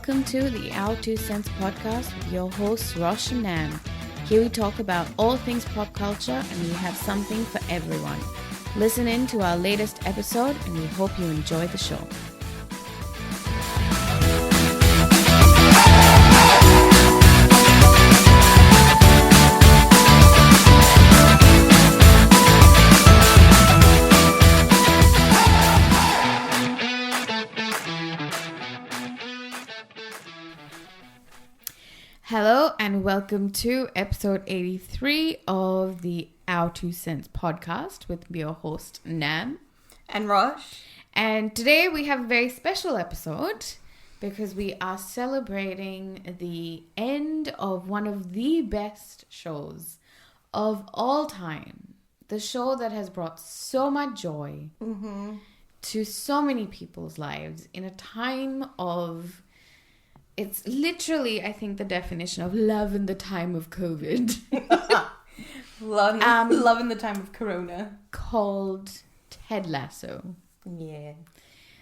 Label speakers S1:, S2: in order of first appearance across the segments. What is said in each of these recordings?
S1: Welcome to the Our Two Cents podcast with your hosts Rosh and Nam. Here we talk about all things pop culture and we have something for everyone. Listen in to our latest episode and we hope you enjoy the show. Hello and welcome to episode 83 of the Our Two Cents podcast with your host Nam
S2: and Rosh.
S1: And today we have a very special episode because we are celebrating the end of one of the best shows of all time. The show that has brought so much joy to so many people's lives in a time of... It's literally, I think, the definition of love in the time of COVID.
S2: love in the time of Corona.
S1: Called Ted Lasso.
S2: Yeah.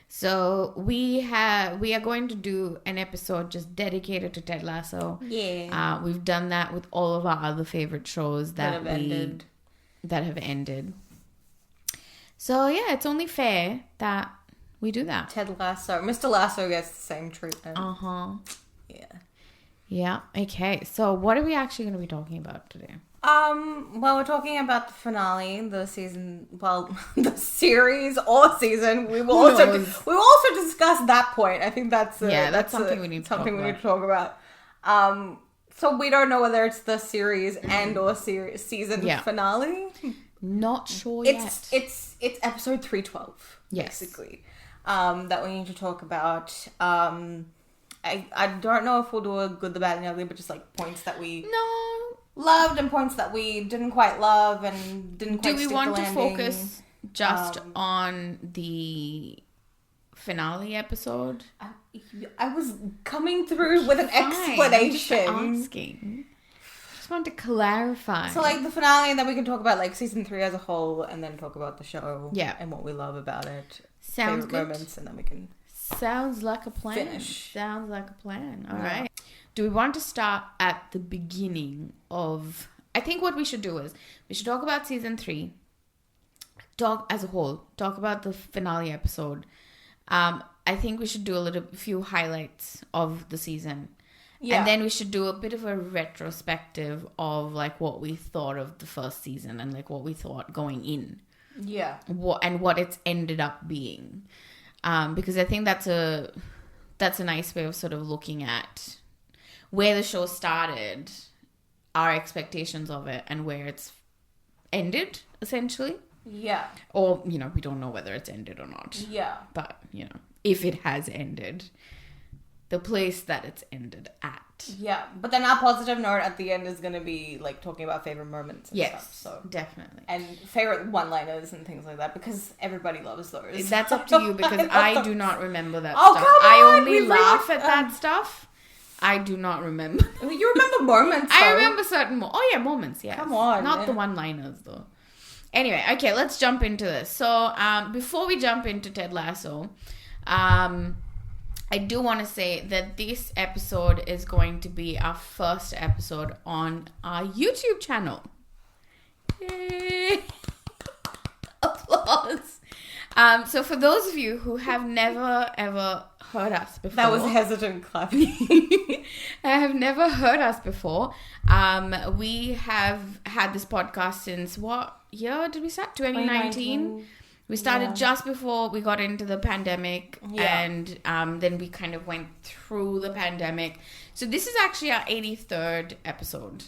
S1: So we are going to do an episode just dedicated to Ted Lasso.
S2: Yeah.
S1: We've done that with all of our other favorite shows that have ended. So yeah, it's only fair that we do that.
S2: Ted Lasso. Mr. Lasso gets the same treatment. Yeah.
S1: Yeah. Okay. So what are we actually going to be talking about today?
S2: Well, we're talking about the finale, the season, the series or season. We will also discuss that point. I think that's
S1: something we need to
S2: talk about. So we don't know whether it's the series and or season finale.
S1: Not sure yet.
S2: It's episode 312.
S1: Yes.
S2: Basically. That we need to talk about. I don't know if we'll do a good, the bad, and the ugly, but just like points that we loved and points that we didn't quite love and didn't quite.
S1: Do we want to focus just on the finale episode?
S2: I was coming through with an explanation.
S1: I'm just asking. Just want to clarify.
S2: So like the finale, and then we can talk about like season 3 as a whole, and then talk about the show, and what we love about it.
S1: Sounds good.
S2: Moments, and then we can.
S1: Sounds like a plan.
S2: Finish.
S1: Sounds like a plan. All right. Do we want to start at the beginning of... I think what we should do is we should talk about season 3. Talk as a whole. Talk about the finale episode. I think we should do a few highlights of the season. Yeah. And then we should do a bit of a retrospective of like what we thought of the first season and like what we thought going in.
S2: Yeah.
S1: What it's ended up being. Because I think that's a nice way of sort of looking at where the show started, our expectations of it, and where it's ended, essentially.
S2: Yeah.
S1: Or, we don't know whether it's ended or not.
S2: Yeah.
S1: But, if it has ended, the place that it's ended at.
S2: Yeah. But then our positive note at the end is going to be, like, talking about favorite moments and stuff. So
S1: definitely.
S2: And favorite one-liners and things like that, because everybody loves those.
S1: That's up to you, because I do not remember that
S2: stuff.
S1: Come
S2: on!
S1: I only laugh at that stuff. I do not remember.
S2: You remember moments, though.
S1: I remember certain moments, yes.
S2: Come on.
S1: Not the one-liners, though. Anyway, okay, let's jump into this. So, before we jump into Ted Lasso, I do want to say that this episode is going to be our first episode on our YouTube channel. Yay! Applause. So for those of you who have never ever heard us before,
S2: that was hesitant clapping.
S1: have never heard us before. We have had this podcast since what year did we start? 2019. We started just before we got into the pandemic, and then we kind of went through the pandemic. So this is actually our 83rd episode.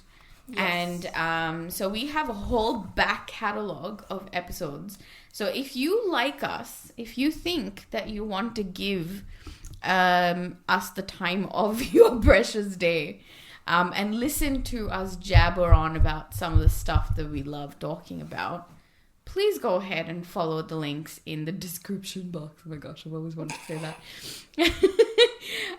S1: Yes. And so we have a whole back catalog of episodes. So if you like us, if you think that you want to give us the time of your precious day and listen to us jabber on about some of the stuff that we love talking about, please go ahead and follow the links in the description box. Oh my gosh, I've always wanted to say that.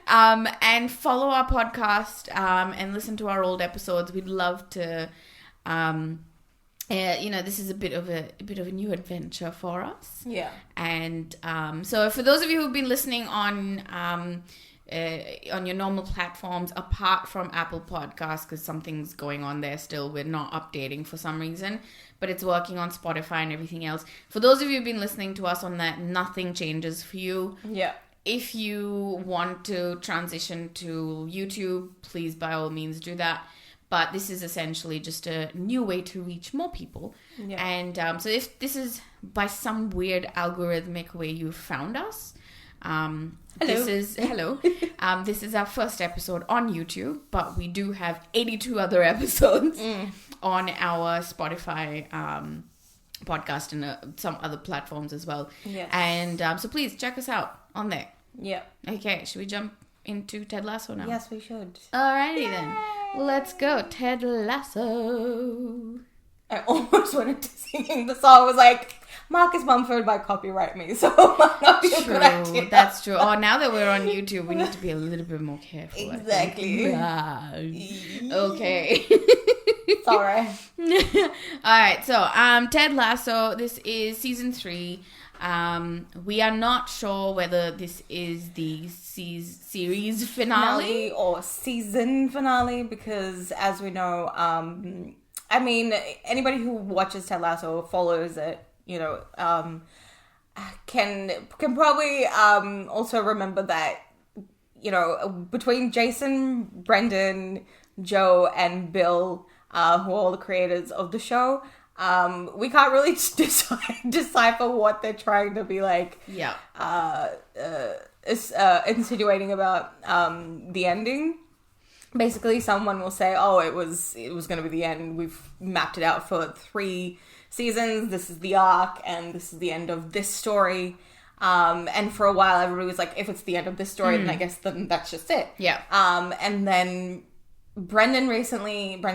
S1: And follow our podcast and listen to our old episodes. We'd love to. This is a bit of a new adventure for us.
S2: Yeah.
S1: And so for those of you who've been listening on on your normal platforms, apart from Apple Podcasts, because something's going on there still. We're not updating for some reason, but it's working on Spotify and everything else. For those of you who've been listening to us on that, nothing changes for you.
S2: Yeah.
S1: If you want to transition to YouTube, please by all means do that. But this is essentially just a new way to reach more people. Yeah. And so if this is by some weird algorithmic way you found us, this is our first episode on YouTube, but we do have 82 other episodes on our Spotify podcast and some other platforms as well.
S2: Yes.
S1: And so please check us out on there.
S2: Yeah.
S1: Okay, should we jump into Ted Lasso now?
S2: Yes, we should.
S1: Alrighty then. Let's go. Ted Lasso.
S2: I almost went into singing the song. I was like, Marcus Mumford might copyright me, so it might not be a good idea.
S1: That's true. Oh, now that we're on YouTube, we need to be a little bit more careful.
S2: Exactly.
S1: Okay.
S2: Sorry.
S1: Alright, so Ted Lasso, this is season 3. We are not sure whether this is the series finale
S2: or season finale, because as we know, I mean, anybody who watches Ted Lasso or follows it, you know, can probably also remember that, you know, between Jason, Brendan, Joe, and Bill, who are all the creators of the show, we can't really decipher what they're trying to be like.
S1: Yeah.
S2: Insinuating about the ending. Basically, someone will say, "Oh, it was going to be the end. We've mapped it out for 3 seasons. This is the arc, and this is the end of this story." And for a while, everybody was like, "If it's the end of this story, then I guess then that's just it."
S1: Yeah.
S2: And then Brendan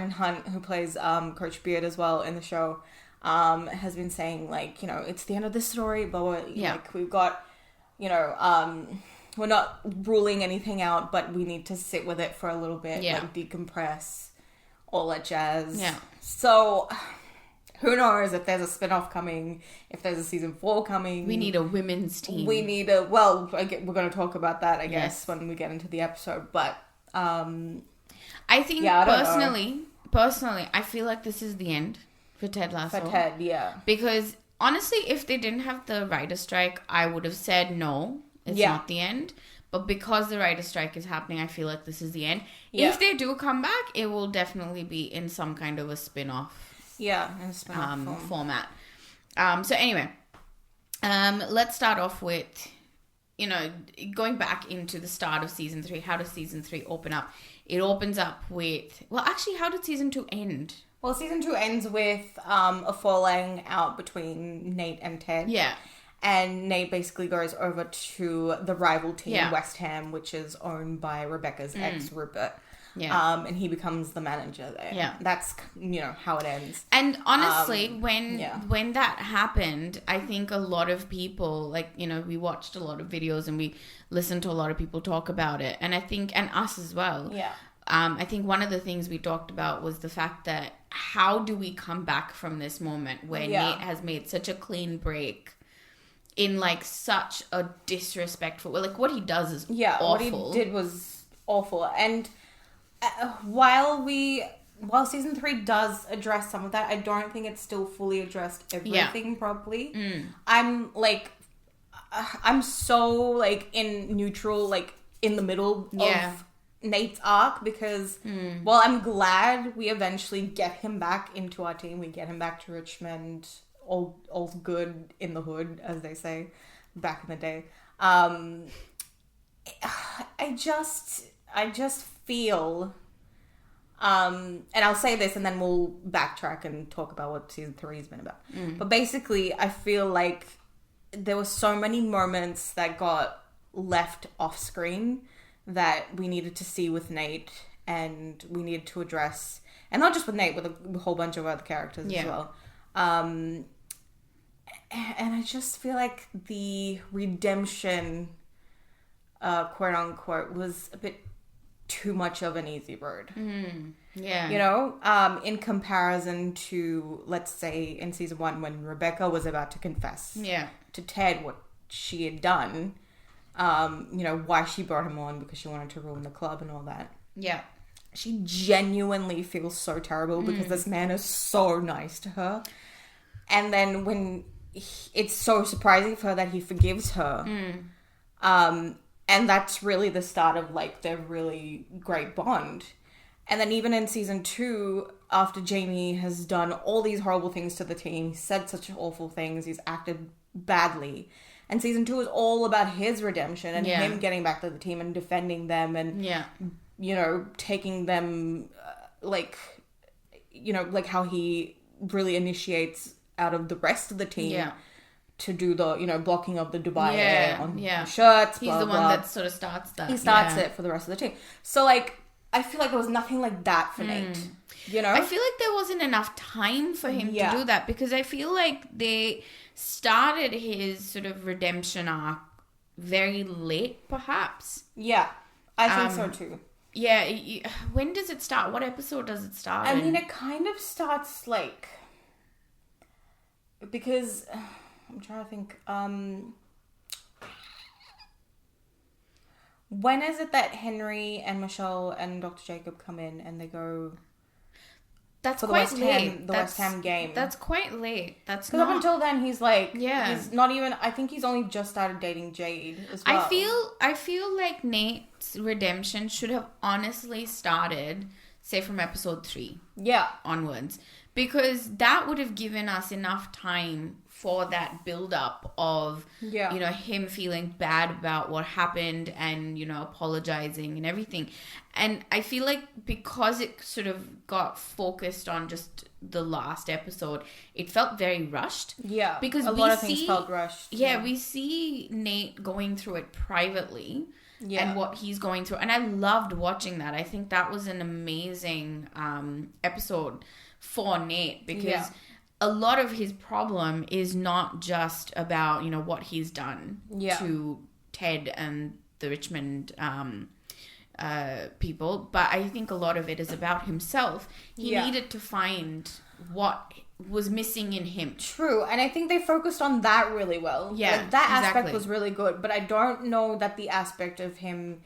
S2: Hunt, who plays Coach Beard as well in the show, has been saying, like, you know, it's the end of this story, but like we've got, you know, we're not ruling anything out, but we need to sit with it for a little bit, like decompress, all that jazz.
S1: Yeah.
S2: So who knows if there's a spin-off coming, if there's a season 4 coming.
S1: We need a women's team.
S2: We need we're going to talk about that, I guess, when we get into the episode, but
S1: I think personally, I feel like this is the end for Ted Lasso.
S2: For Ted, yeah.
S1: Because honestly, if they didn't have the writer's strike, I would have said no, it's not the end. But because the writer's strike is happening, I feel like this is the end. Yeah. If they do come back, it will definitely be in some kind of a spin-off.
S2: Yeah, in a spin-off
S1: format. So anyway, let's start off with, you know, going back into the start of season 3. How does season 3 open up? It opens up with... Well, actually, how did season 2 end?
S2: Well, season 2 ends with a falling out between Nate and Ted.
S1: Yeah.
S2: And Nate basically goes over to the rival team, West Ham, which is owned by Rebecca's ex, Rupert. Yeah. And he becomes the manager there. Yeah. That's, you know, how it ends.
S1: And honestly, when that happened, I think a lot of people, like, you know, we watched a lot of videos and we listened to a lot of people talk about it. And I think, and us as well.
S2: Yeah.
S1: I think one of the things we talked about was the fact that how do we come back from this moment where Nate has made such a clean break in, like, such a disrespectful... Like, what he does is awful.
S2: What he did was awful. And... while season 3 does address some of that, I don't think it's still fully addressed everything properly. I'm so, like, in neutral, like, in the middle of Nate's arc, because while I'm glad we eventually get him back into our team, we get him back to Richmond, all good in the hood, as they say back in the day. I just feel, and I'll say this and then we'll backtrack and talk about what season 3 has been about. But basically, I feel like there were so many moments that got left off screen that we needed to see with Nate, and we needed to address, and not just with Nate, with a whole bunch of other characters as well. And I just feel like the redemption, quote unquote, was a bit too much of an easy road.
S1: Yeah.
S2: You know, in comparison to, let's say, in season 1 when Rebecca was about to confess to Ted what she had done. why she brought him on because she wanted to ruin the club and all that.
S1: Yeah.
S2: She genuinely feels so terrible because this man is so nice to her. And then when it's so surprising for her that he forgives her. And that's really the start of, like, their really great bond. And then even in season 2, after Jamie has done all these horrible things to the team, he's said such awful things, he's acted badly. And season 2 is all about his redemption and him getting back to the team and defending them and, taking them, like how he really initiates out of the rest of the team to do the, blocking of the Dubai air on the shirts.
S1: He's the one that sort of starts that.
S2: He starts it for the rest of the team. So, like, I feel like there was nothing like that for Nate, I
S1: feel like there wasn't enough time for him to do that because I feel like they started his sort of redemption arc very late, perhaps.
S2: Yeah, I think so too.
S1: Yeah, when does it start? What episode does it start
S2: in? It kind of starts, like... Because... I'm trying to think. When is it that Henry and Michelle and Dr. Jacob come in and they go...
S1: That's quite late.
S2: The West Ham game.
S1: That's quite late. That's
S2: because up until then he's like, he's not even. I think he's only just started dating Jade as well.
S1: I feel like Nate's redemption should have honestly started, say, from episode 3, onwards, because that would have given us enough time for that build up of him feeling bad about what happened and apologizing and everything. And I feel like because it sort of got focused on just the last episode, it felt very rushed.
S2: Yeah,
S1: because
S2: a lot of things felt rushed.
S1: Yeah, we see Nate going through it privately and what he's going through, and I loved watching that. I think that was an amazing episode for Nate because a lot of his problem is not just about what he's done to Ted and the Richmond people, but I think a lot of it is about himself. He needed to find what was missing in him. True,
S2: and I think they focused on that really well. Yeah, like, that aspect was really good, but I don't know that the aspect of him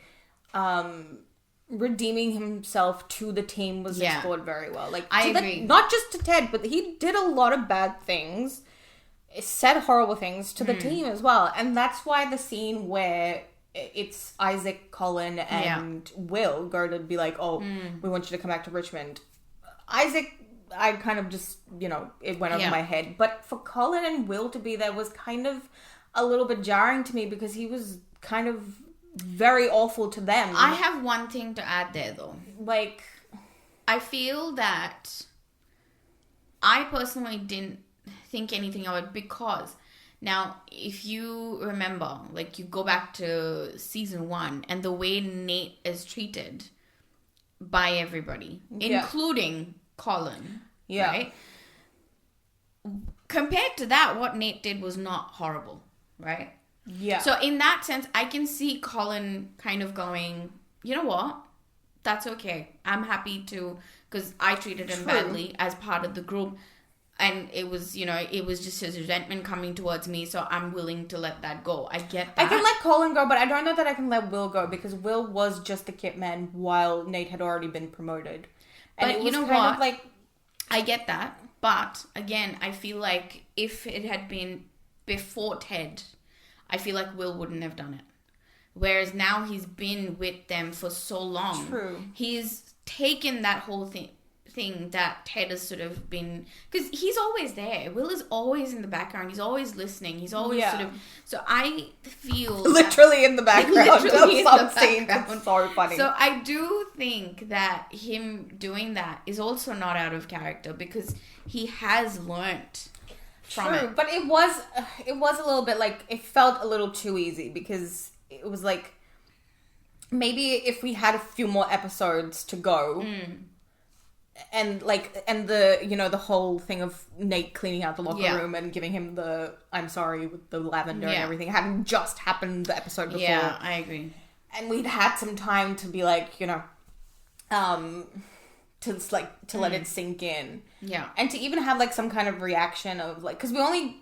S2: redeeming himself to the team was explored very well. Like,
S1: I agree.
S2: Not just to Ted, but he did a lot of bad things, said horrible things to the team as well, and that's why the scene where it's Isaac, Colin, and Will go to be like, we want you to come back to Richmond. Isaac, I kind of just, it went over my head. But for Colin and Will to be there was kind of a little bit jarring to me because he was kind of very awful to them.
S1: I have one thing to add there, though.
S2: Like,
S1: I feel that I personally didn't think anything of it because... Now, if you remember, like, you go back to season 1 and the way Nate is treated by everybody, including Colin, right? Compared to that, what Nate did was not horrible, right?
S2: Yeah.
S1: So in that sense, I can see Colin kind of going, you know what? That's okay. I'm happy to, because I treated him badly as part of the group. And it was, it was just his resentment coming towards me, so I'm willing to let that go. I get that.
S2: I can let Colin go, but I don't know that I can let Will go, because Will was just the kit man while Nate had already been promoted. And
S1: but
S2: you know what?
S1: I get that. But, again, I feel like if it had been before Ted, I feel like Will wouldn't have done it. Whereas now he's been with them for so long.
S2: True.
S1: He's taken that whole thing that Ted has sort of been, because he's always there. Will is always in the background. He's always listening. He's always sort of. So I feel
S2: literally in the background. Literally in the background. It's so funny.
S1: So I do think that him doing that is also not out of character because he has learnt from it.
S2: But it was a little bit like, it felt a little too easy because it was like maybe if we had a few more episodes to go. And the whole thing of Nate cleaning out the locker room and giving him the I'm sorry with the lavender and everything hadn't just happened the episode before.
S1: Yeah, I agree.
S2: And we'd had some time to be like, to let it sink in.
S1: Yeah.
S2: And to even have like some kind of reaction of like, because we only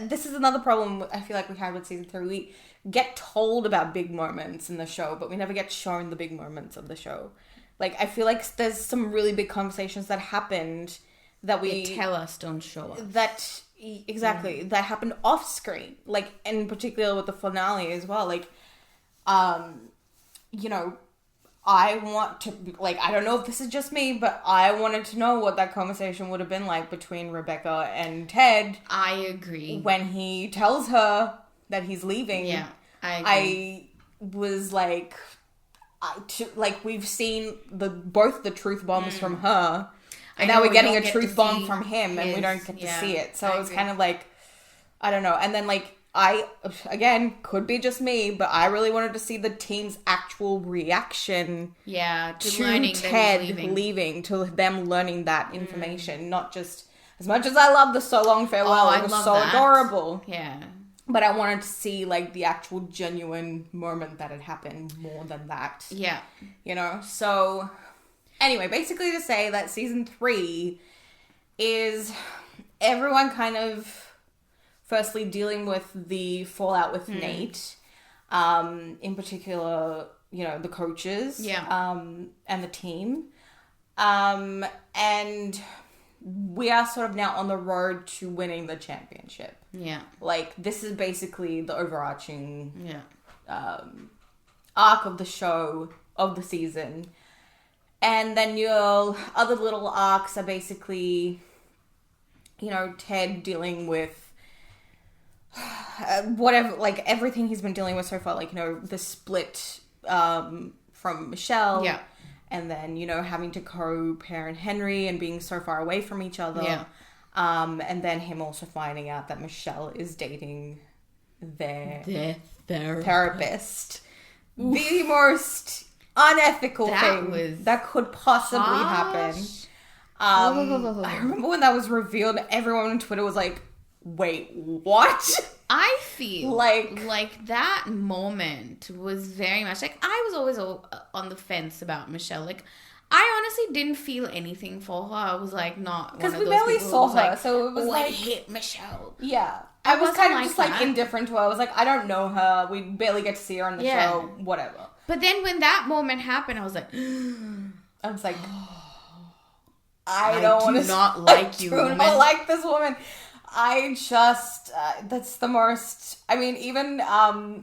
S2: this is another problem I feel like we had with season 3. We get told about big moments in the show, but we never get shown the big moments of the show. Like, I feel like there's some really big conversations that happened that
S1: they tell us, don't show us.
S2: That happened off screen. Like, in particular with the finale as well. Like, you know, I want to, like, I don't know if this is just me, but I wanted to know what that conversation would have been like between Rebecca and Ted.
S1: I agree.
S2: When he tells her that he's leaving.
S1: Yeah, I agree.
S2: I was like, we've seen both the truth bombs from her, and now we're getting a truth bomb from him, and we don't get to see it. So it was kind of like, I don't know. And then, like, again, could be just me, but I really wanted to see the team's actual reaction to Ted leaving, to them learning that information. Not just, as much as I love the So Long Farewell, it was so adorable.
S1: Yeah.
S2: But I wanted to see, like, the actual genuine moment that had happened more than that.
S1: Yeah.
S2: You know? So, anyway, basically to say that season 3 is everyone kind of firstly dealing with the fallout with Nate. In particular, you know, the coaches.
S1: Yeah.
S2: And the team. And we are sort of now on the road to winning the championship.
S1: Yeah.
S2: Like, this is basically the overarching arc of the show, of the season. And then your other little arcs are basically, you know, Ted dealing with whatever, like, everything he's been dealing with so far. Like, you know, the split from Michelle.
S1: Yeah.
S2: And then, you know, having to co-parent Henry and being so far away from each other.
S1: Yeah.
S2: And then him also finding out that Michelle is dating their therapist. Oof. The most unethical thing that could possibly happen. I remember when that was revealed, everyone on Twitter was like, wait, what?
S1: I feel like that moment was very much like, I was always on the fence about Michelle. Like, I honestly didn't feel anything for her. I was like, not because we barely saw her, like, so it was like, hit Michelle.
S2: Yeah, I was kind of just like indifferent to her. I was like, I don't know her. We barely get to see her on the show. Whatever. But
S1: then when that moment happened, I was like,
S2: I do not like you. I do not like this woman. I just, that's the most, I mean, even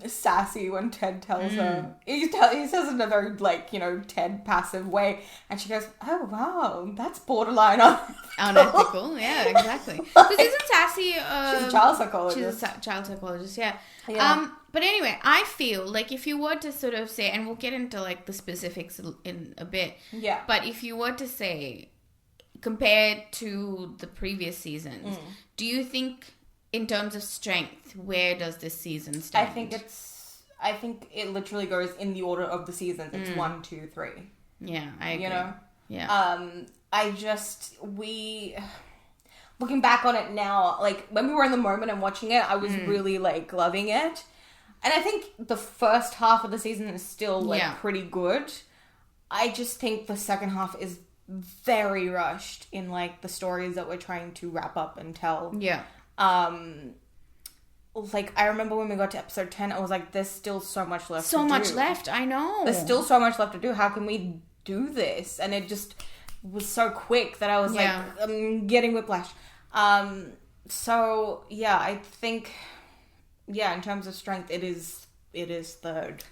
S2: Sassy, when Ted tells her, he says it in a very, like, you know, Ted passive way, and she goes, oh, wow, that's borderline
S1: unethical. Yeah, exactly. Because isn't Sassy, she's
S2: a child psychologist.
S1: She's a child psychologist, yeah. But anyway, I feel like if you were to sort of say, and we'll get into, like, the specifics in a bit.
S2: Yeah.
S1: But if you were to say, compared to the previous seasons, do you think in terms of strength, where does this season stand?
S2: I think it literally goes in the order of the seasons. It's 1, 2, 3.
S1: Yeah, I agree.
S2: You know?
S1: Yeah.
S2: Looking back on it now, like, when we were in the moment and watching it, I was really, like, loving it. And I think the first half of the season is still, like, pretty good. I just think the second half is very rushed in, like, the stories that we're trying to wrap up and tell.
S1: Yeah.
S2: Like, I remember when we got to episode 10, I was like, there's still so much left to do.
S1: So much left, I know.
S2: There's still so much left to do. How can we do this? And it just was so quick that I was like, I'm getting whiplash. So, yeah, I think, in terms of strength, it is third.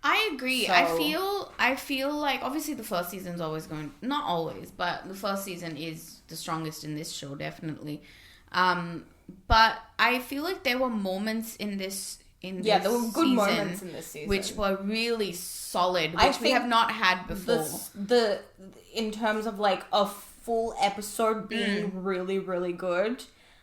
S1: I agree. So, I feel like, obviously the first season's always going, not always, but the first season is the strongest in this show, definitely. But I feel like there were moments in this there were good moments in this season, which were really solid, which we have not had before.
S2: In terms of, like, a full episode being really, really good,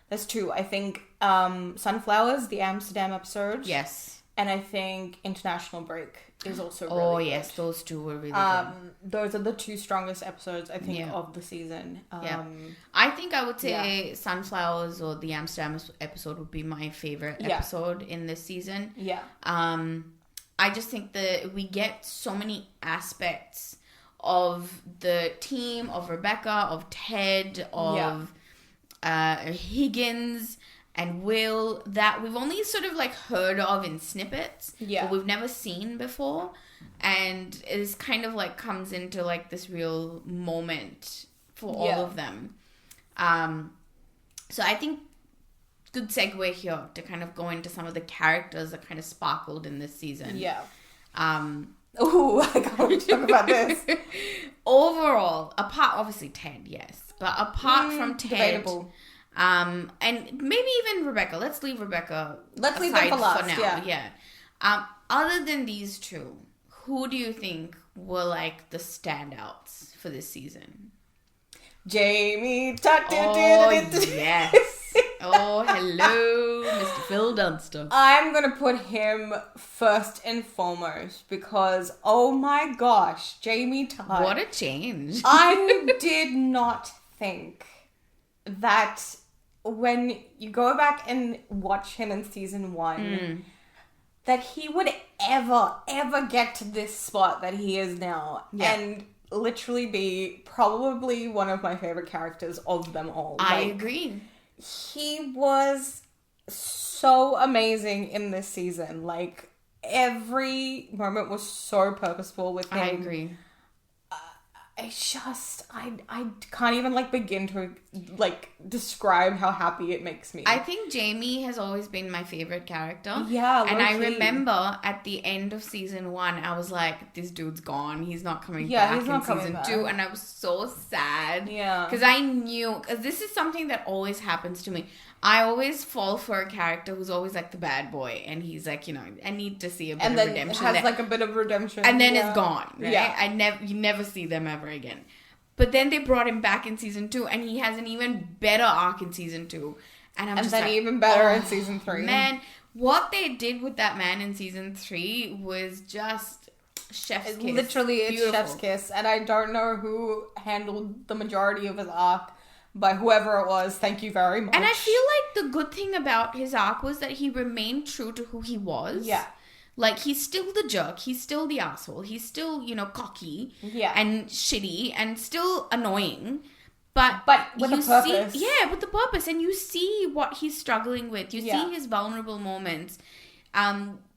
S2: there's two. I think Sunflowers, the Amsterdam episode.
S1: Yes.
S2: And I think International Break is also really good.
S1: Oh, yes, those two were really good.
S2: Those are the two strongest episodes, I think, of the season.
S1: I think I would say Sunflowers or the Amsterdam episode would be my favorite episode in this season.
S2: Yeah.
S1: I just think that we get so many aspects of the team, of Rebecca, of Ted, of Higgins, and Will, that we've only sort of like heard of in snippets.
S2: Yeah.
S1: But we've never seen before. And it's kind of like comes into like this real moment for all of them. So I think good segue here to kind of go into some of the characters that kind of sparkled in this season.
S2: Yeah. Oh, I can't wait to talk about this.
S1: Overall, obviously Ted, yes. But apart from Ted...
S2: Debatable.
S1: And maybe even Rebecca. Let's leave Rebecca
S2: Let's leave them for last,
S1: for now. Yeah. Other than these two, who do you think were like the standouts for this season?
S2: Jamie.
S1: Oh, yes. Oh, hello, Mr. Phil Dunster.
S2: I'm going to put him first and foremost because, oh my gosh, Jamie Todd.
S1: What a change.
S2: I did not think that when you go back and watch him in season 1, that he would ever get to this spot that he is now. Yeah. And literally be probably one of my favorite characters of them all.
S1: I agree.
S2: He was so amazing in this season. Like, every moment was so purposeful with him.
S1: I agree.
S2: I can't even, like, begin to, like, describe how happy it makes me.
S1: I think Jamie has always been my favorite character.
S2: Yeah,
S1: and I remember at the end of season 1, I was like, this dude's gone. He's not coming back in season 2. And I was so sad.
S2: Yeah.
S1: Because I knew, because this is something that always happens to me. I always fall for a character who's always like the bad boy, and he's like, you know, I need to see a bit of redemption.
S2: And then has like a bit of redemption.
S1: And then it's gone, right? Yeah. You never see them ever again. But then they brought him back in season 2, and he has an even better arc in season 2. And then like,
S2: even better in season 3.
S1: Man, what they did with that man in season 3 was just chef's kiss.
S2: Literally, it's
S1: beautiful.
S2: Chef's kiss. And I don't know who handled the majority of his arc. But whoever it was, thank you very much.
S1: And I feel like the good thing about his arc was that he remained true to who he was.
S2: Yeah.
S1: Like, he's still the jerk. He's still the asshole. He's still, you know, cocky.
S2: Yeah.
S1: And shitty. And still annoying. But
S2: with a purpose.
S1: With the purpose. And you see what he's struggling with. You see his vulnerable moments.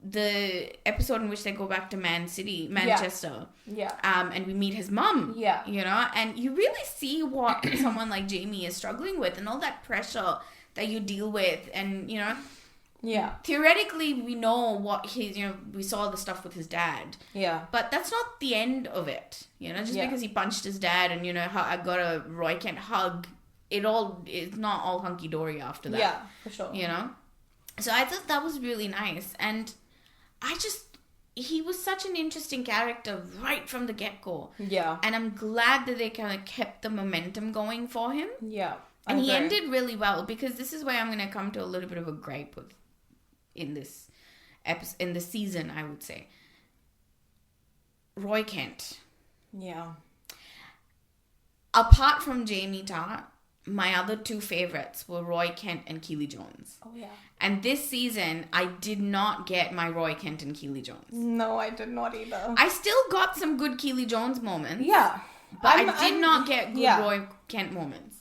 S1: The episode in which they go back to Manchester.
S2: Yeah.
S1: And we meet his mum.
S2: Yeah.
S1: You know, and you really see what someone like Jamie is struggling with and all that pressure that you deal with. And, you know,
S2: yeah.
S1: Theoretically, we know what his, you know, we saw the stuff with his dad.
S2: Yeah.
S1: But that's not the end of it. You know, just because he punched his dad and, you know, I got a Roy Kent hug, it's not all hunky-dory after that.
S2: Yeah, for sure.
S1: You know? So I thought that was really nice. And he was such an interesting character right from the get-go.
S2: Yeah.
S1: And I'm glad that they kind of kept the momentum going for him.
S2: Yeah.
S1: And he ended really well, because this is where I'm going to come to a little bit of a gripe with in this episode, in the season, I would say. Roy Kent.
S2: Yeah.
S1: Apart from Jamie Tartt, my other two favorites were Roy Kent and Keely Jones.
S2: Oh, yeah.
S1: And this season, I did not get my Roy Kent and Keely Jones.
S2: No, I did not either.
S1: I still got some good Keely Jones moments.
S2: Yeah.
S1: But I did not get good Roy Kent moments.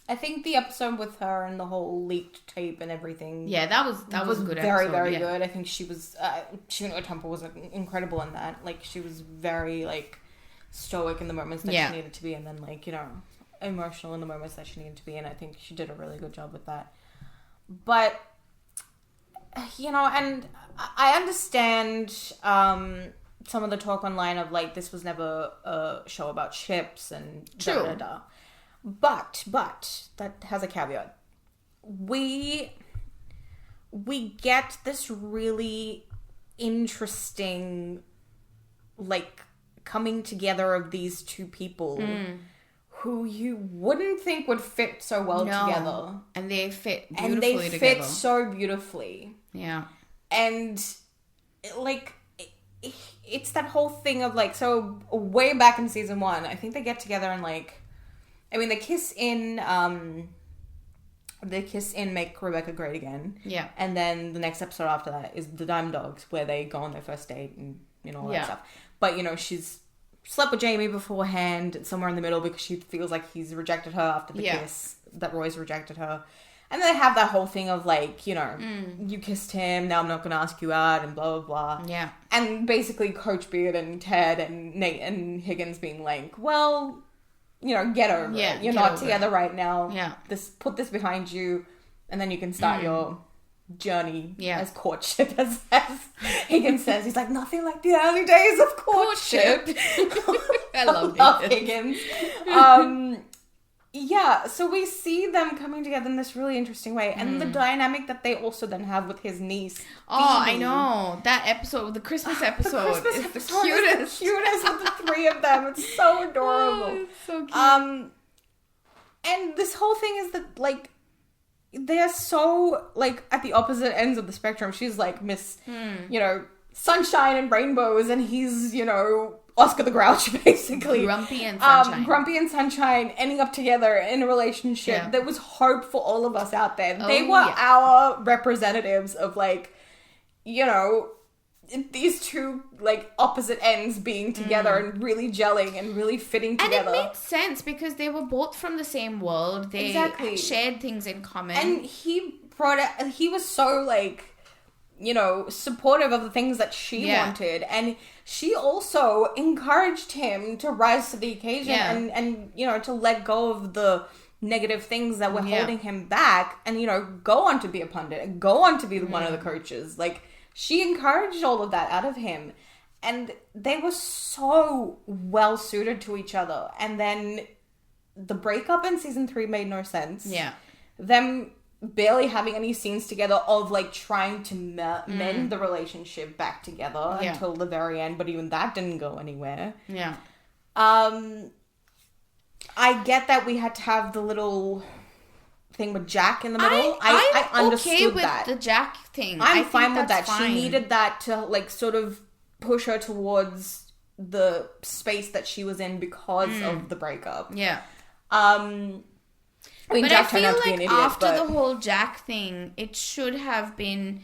S2: I think the episode with her and the whole leaked tape and everything.
S1: Yeah, that was a good
S2: very,
S1: episode.
S2: very good. I think she was, Shuna Temple was incredible in that. Like, she was very, like, stoic in the moments that she needed to be, and then, like, you know, emotional in the moments that she needed to be, and I think she did a really good job with that. But, you know, and I understand some of the talk online of, like, this was never a show about ships and da-da-da. But that has a caveat. We get this really interesting, like, coming together of these two people who you wouldn't think would fit so well together.
S1: And they fit beautifully together.
S2: And they fit so beautifully.
S1: Yeah.
S2: And, like, it's that whole thing of, like, so way back in season 1, I think they get together and, like, I mean, they kiss in Make Rebecca Great Again. Yeah. And then the next episode after that is The Dime Dogs, where they go on their first date and, you know, all that stuff. But, you know, she's slept with Jamie beforehand, somewhere in the middle, because she feels like he's rejected her after the kiss, that Roy's rejected her. And they have that whole thing of like, you know, you kissed him, now I'm not going to ask you out, and blah, blah, blah.
S1: Yeah.
S2: And basically Coach Beard and Ted and Nate and Higgins being like, well, you know, get over it. You're not together right now.
S1: Yeah.
S2: Put this behind you, and then you can start your journey as courtship, as Higgins says. He's like, nothing like the early days of courtship.
S1: I love
S2: Higgins. Yeah, so we see them coming together in this really interesting way. And the dynamic that they also then have with his niece.
S1: Oh,
S2: Phoebe.
S1: I know. That episode, the Christmas episode,
S2: the Christmas
S1: is
S2: episode
S1: the cutest.
S2: Is the cutest with the three of them. It's so adorable.
S1: Oh, it's so cute.
S2: And this whole thing is that, like, they're so, like, at the opposite ends of the spectrum. She's, like, Miss, you know, sunshine and rainbows, and he's, you know, Oscar the Grouch, basically.
S1: Grumpy and Sunshine.
S2: Grumpy and Sunshine ending up together in a relationship.
S1: Yeah.
S2: There was hope for all of us out there. They were our representatives of, like, you know, these two, like, opposite ends being together and really gelling and really fitting together.
S1: And it made sense because they were both from the same world. They shared things in common.
S2: And he was so, like, you know, supportive of the things that she wanted. And she also encouraged him to rise to the occasion and, you know, to let go of the negative things that were holding him back and, you know, go on to be a pundit and go on to be one of the coaches. Like, she encouraged all of that out of him. And they were so well suited to each other. And then the breakup in season 3 made no sense.
S1: Yeah.
S2: Them barely having any scenes together of, like, trying to mend the relationship back together until the very end. But even that didn't go anywhere.
S1: Yeah.
S2: I get that we had to have the little thing with Jack in the middle. I understood
S1: okay with
S2: that.
S1: The Jack thing.
S2: I'm fine with that.
S1: Fine.
S2: She needed that to, like, sort of push her towards the space that she was in because of the breakup.
S1: Yeah.
S2: I mean,
S1: but
S2: Jack
S1: I
S2: turned
S1: feel
S2: out to be
S1: like
S2: an idiot,
S1: after
S2: but
S1: the whole Jack thing, it should have been...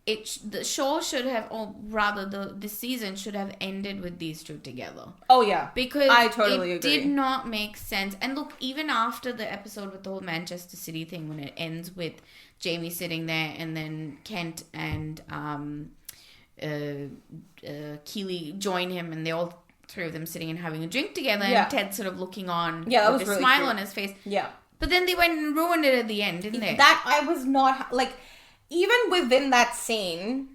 S1: the show should have, or rather the season should have ended with these two together.
S2: Oh, yeah.
S1: Because
S2: I totally agree.
S1: Did not make sense. And look, even after the episode with the whole Manchester City thing, when it ends with Jamie sitting there and then Kent and Keely join him and they all three of them sitting and having a drink together and Ted sort of looking on with
S2: was
S1: a
S2: really
S1: smile
S2: cute.
S1: on his face.
S2: Yeah.
S1: But then they went and ruined it at the end, didn't they?
S2: That I was not, like, even within that scene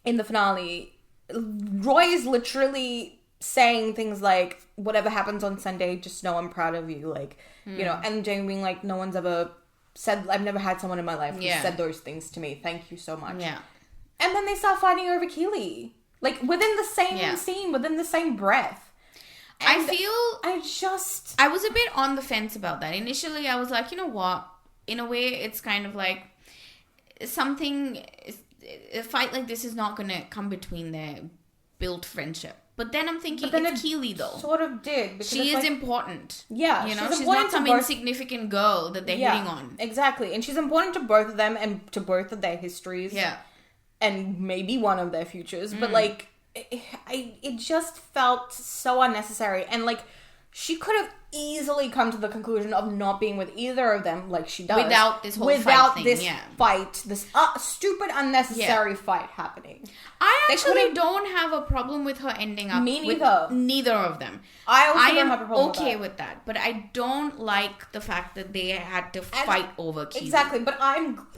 S2: in the finale, Roy is literally saying things like, whatever happens on Sunday, just know I'm proud of you. Like, you know, and Jamie being like, no one's ever said, I've never had someone in my life who said those things to me. Thank you so much.
S1: Yeah.
S2: And then they start fighting over Keely. Like, within the same scene, within the same breath. And I
S1: was a bit on the fence about that. Initially, I was like, you know what? In a way, it's kind of like a fight like this is not going to come between their built friendship. But then I'm thinking, it's Keely, though.
S2: Sort of did.
S1: She is important.
S2: Yeah.
S1: You know, she's not some insignificant girl that they're hitting on.
S2: Exactly. And she's important to both of them and to both of their histories.
S1: Yeah.
S2: And maybe one of their futures. But, like, it just felt so unnecessary. And, like, she could have easily come to the conclusion of not being with either of them like she does.
S1: Without this whole fight thing,
S2: this stupid, unnecessary fight happening.
S1: I actually don't have a problem with her ending up with neither of them.
S2: I also don't have a problem
S1: with that. But I don't like the fact that they had to fight over Keely.
S2: Exactly, but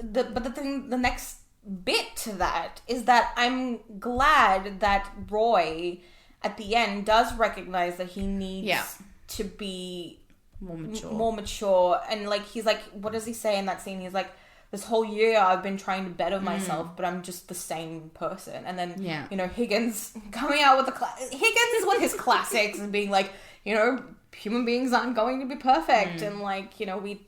S2: the next bit to that is that I'm glad that Roy at the end does recognize that he needs to be more mature. And, like, he's like, what does he say in that scene? He's like, this whole year I've been trying to better myself, but I'm just the same person. And then, you know, Higgins coming out with Higgins with his classics and being like, you know, human beings aren't going to be perfect. And, like, you know, we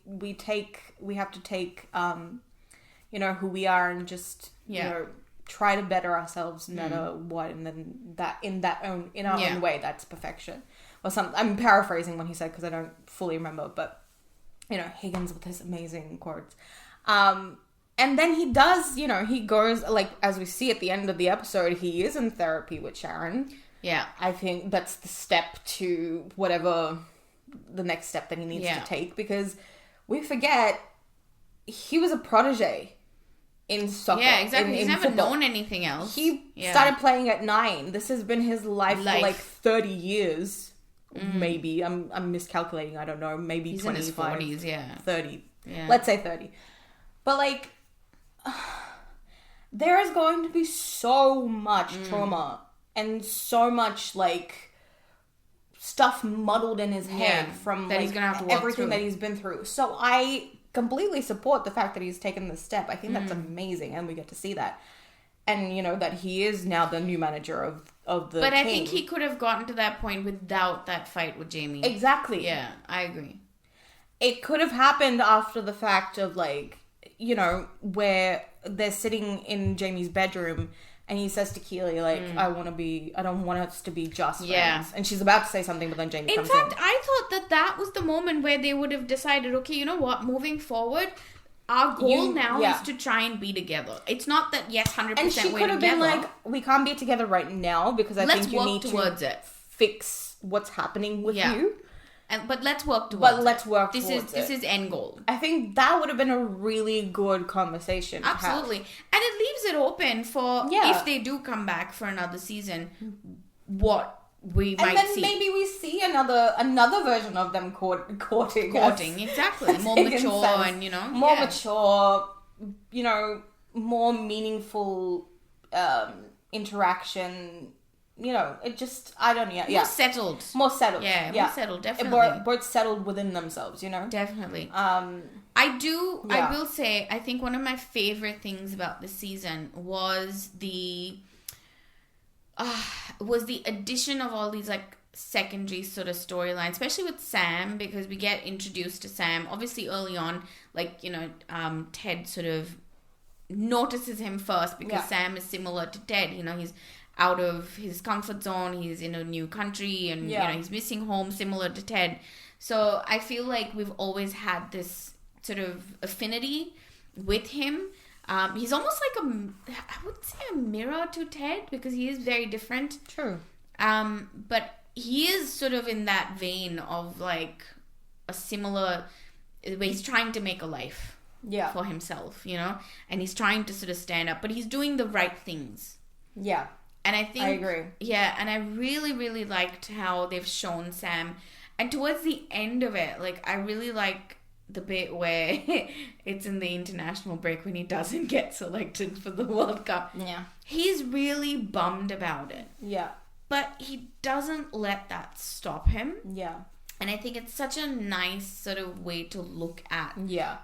S2: have to take, you know, who we are and just, you know, try to better ourselves no matter what. And then that in our own way, that's perfection. Or I'm paraphrasing what he said because I don't fully remember, but, you know, Higgins with his amazing quotes. And then he does, you know, he goes, like, as we see at the end of the episode, he is in therapy with Sharon.
S1: Yeah.
S2: I think that's the step to whatever the next step that he needs to take, because we forget he was a protege in soccer.
S1: Yeah, exactly. He's never
S2: football.
S1: known anything else.
S2: He started playing at 9. This has been his life for like 30 years. Maybe. I'm miscalculating. I don't know. Maybe
S1: he's
S2: 25.
S1: in his 40s, yeah.
S2: 30.
S1: Yeah.
S2: Let's say 30. But like, there is going to be so much trauma and so much like stuff muddled in his head from
S1: that
S2: like,
S1: he's gonna have to walk
S2: everything
S1: through.
S2: that he's been through. So I completely support the fact that he's taken this step. I think that's amazing, and we get to see that. And, you know, that he is now the new manager of the
S1: But
S2: team.
S1: I think he could have gotten to that point without that fight with Jamie.
S2: Exactly.
S1: Yeah, I agree.
S2: It could have happened after the fact of, like, you know, where they're sitting in Jamie's bedroom and he says to Keely, like, I don't want us to be just friends.
S1: Yeah.
S2: And she's about to say something, but then Jamie comes
S1: In fact, I thought that was the moment where they would have decided, okay, you know what, moving forward, our goal now is to try and be together. It's not that, yes, 100%
S2: And she
S1: we're
S2: could have
S1: together.
S2: been like, we can't be together right now because I think you need to fix what's happening with you.
S1: But let's work towards
S2: But let's work
S1: this
S2: towards
S1: This is end goal.
S2: I think that would have been a really good conversation.
S1: Absolutely. And it leaves it open for if they do come back for another season, what we might see.
S2: And then maybe we see another version of them courting.
S1: Exactly. More mature and, you know.
S2: More mature, you know, more meaningful interaction. You know, it just, I don't know.
S1: More settled.
S2: More settled.
S1: Yeah, more settled, definitely.
S2: Both settled within themselves, you know?
S1: Definitely.
S2: I
S1: will say, I think one of my favorite things about this season was the addition of all these, like, secondary sort of storylines, especially with Sam, because we get introduced to Sam. Obviously, early on, like, you know, Ted sort of notices him first because Sam is similar to Ted. You know, he's out of his comfort zone, he's in a new country, and you know, he's missing home, similar to Ted. So I feel like we've always had this sort of affinity with him. He's almost like I wouldn't say a mirror to Ted, because he is very different.
S2: True.
S1: But he is sort of in that vein of like a similar, where he's trying to make a life for himself, you know, and he's trying to sort of stand up, but he's doing the right things.
S2: Yeah.
S1: And I think...
S2: I agree.
S1: Yeah, and I really, really liked how they've shown Sam. And towards the end of it, like, I really like the bit where it's in the international break when he doesn't get selected for the World Cup.
S2: Yeah.
S1: He's really bummed about it.
S2: Yeah.
S1: But he doesn't let that stop him.
S2: Yeah.
S1: And I think it's such a nice sort of way to look at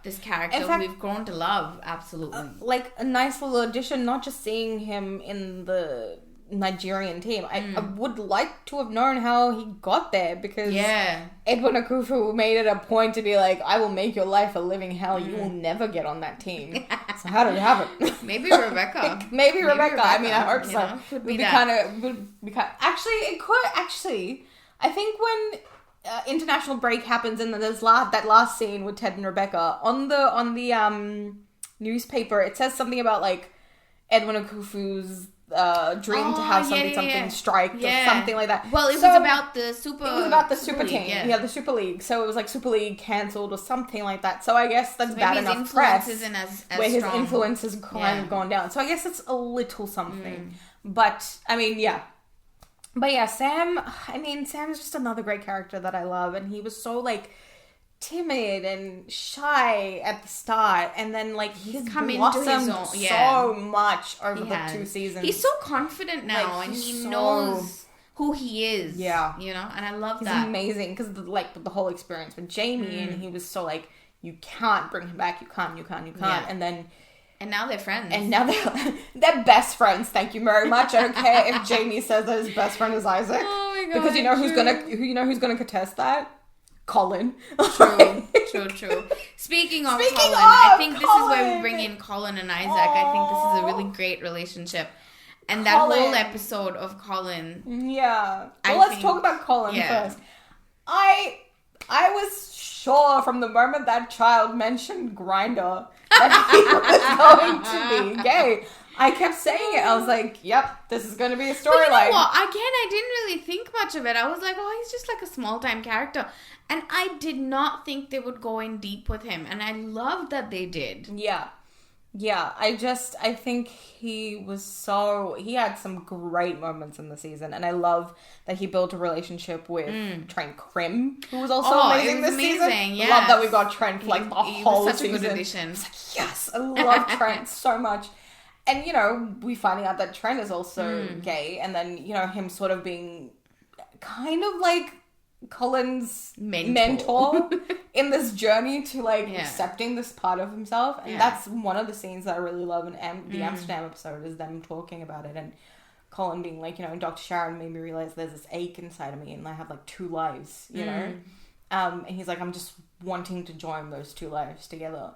S1: this character.
S2: In fact,
S1: we've grown to love, absolutely.
S2: Like a nice little addition, not just seeing him in the Nigerian team. I would like to have known how he got there, because Edwin Akufu made it a point to be like, I will make your life a living hell. You will never get on that team. So how did it happen?
S1: Maybe Rebecca.
S2: Maybe Rebecca. I mean, I hope so.
S1: Know, could be that.
S2: Actually, it could. Actually, I think when international break happens and then there's that last scene with Ted and Rebecca on the newspaper, it says something about like Edwin Akufu's dream to have something strike or something like that.
S1: Well, it was about the super.
S2: It was about the super
S1: league,
S2: team. Yeah, the Super League. So it was like Super League cancelled or something like that. So I guess that's bad enough press.
S1: Isn't as
S2: where his
S1: strong.
S2: influence has kind of gone down. So I guess it's a little something. But I mean, yeah. But yeah, Sam. I mean, Sam's just another great character that I love, and he was so like timid and shy at the start, and then like he's come into his own so much over the 2 seasons.
S1: He's so confident now, like, and he knows who he is.
S2: Yeah,
S1: you know, and I love
S2: he's
S1: that.
S2: Amazing, because the whole experience with Jamie, and he was so like, you can't bring him back, you can't, and now they're friends. And now they're best friends. Thank you very much. I don't care if Jamie says that his best friend is Isaac.
S1: Oh my god!
S2: Because who's gonna contest that? Colin.
S1: True. Speaking of Colin, I think this is where we bring in Colin and Isaac. I think this is a really great relationship. And that whole episode of Colin.
S2: Yeah. Well, let's talk about Colin first. I was sure from the moment that child mentioned Grindr that he was going to be gay. I kept saying it. I was like, yep, this is going to be a storyline.
S1: But you know what? Again, I didn't really think much of it. I was like, oh, he's just like a small-time character. And I did not think they would go in deep with him. And I loved that they did.
S2: Yeah. Yeah, I think he had some great moments in the season, and I love that he built a relationship with Trent Krim, who was also amazing this season.
S1: Yes.
S2: Love that we got Trent for like the whole
S1: was such
S2: season.
S1: a good addition.
S2: It's like, yes, I love Trent so much. And, you know, we finding out that Trent is also gay, and then, you know, him sort of being kind of like Colin's mentor in this journey to like accepting this part of himself, and that's one of the scenes that I really love in the Amsterdam episode, is them talking about it, and Colin being like, you know, Dr. Sharon made me realize there's this ache inside of me and I have like two lives, you know, and he's like, I'm just wanting to join those two lives together.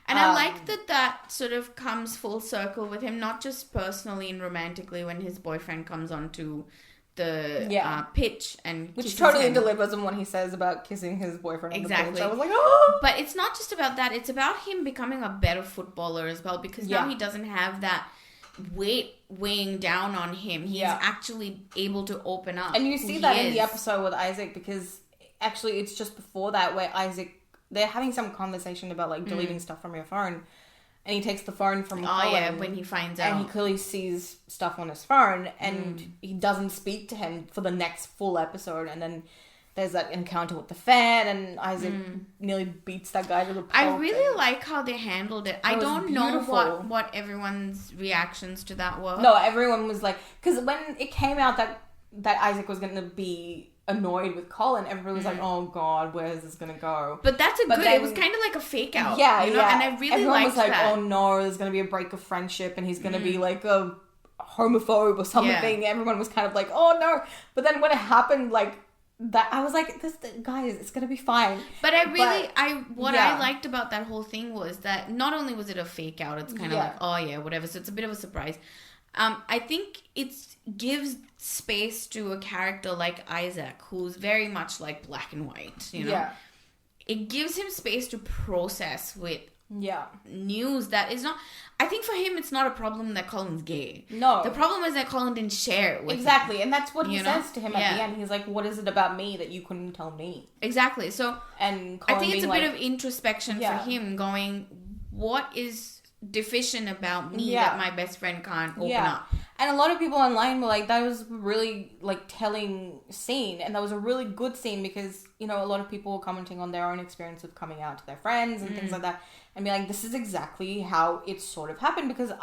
S1: And I like that sort of comes full circle with him, not just personally and romantically, when his boyfriend comes on to the pitch and
S2: which totally delivers him when he says about kissing his boyfriend on the pitch. I was like,
S1: oh! But it's not just about that. It's about him becoming a better footballer as well, because now he doesn't have that weight weighing down on him. He's actually able to open up.
S2: And you see that in the episode with Isaac, because actually it's just before that where they're having some conversation about like deleting stuff from your phone. And he takes the phone from Colin.
S1: When he finds out.
S2: And he clearly sees stuff on his phone. And he doesn't speak to him for the next full episode. And then there's that encounter with the fan. And Isaac nearly beats that guy to the pulp.
S1: I really like how they handled it. I don't know what everyone's reactions to that were.
S2: No, everyone was like... Because when it came out that Isaac was going to be annoyed with Colin, everybody was like, oh god, where is this gonna go?
S1: But that's it was kind of like a fake out, you know? And I really
S2: everyone
S1: liked
S2: was like,
S1: that.
S2: oh no, there's gonna be a break of friendship and he's gonna be like a homophobe or something. Everyone was kind of like, oh no. But then when it happened, like that, I was like, guys, it's gonna be fine.
S1: But I liked about that whole thing was that not only was it a fake out, it's kind of like, oh yeah, whatever, so it's a bit of a surprise. I think it gives space to a character like Isaac, who's very much like black and white, you know? Yeah. It gives him space to process with news that is not... I think for him, it's not a problem that Colin's gay. No. The problem is that Colin didn't share it with him.
S2: And that's what he says to him at the end. He's like, what is it about me that you couldn't tell me?
S1: Exactly. So
S2: and Colin
S1: I think it's a bit of introspection for him, going, what is deficient about me that my best friend can't open up?
S2: And a lot of people online were like, that was really like telling scene, and that was a really good scene, because, you know, a lot of people were commenting on their own experience of coming out to their friends and things like that, and be like, this is exactly how it sort of happened, because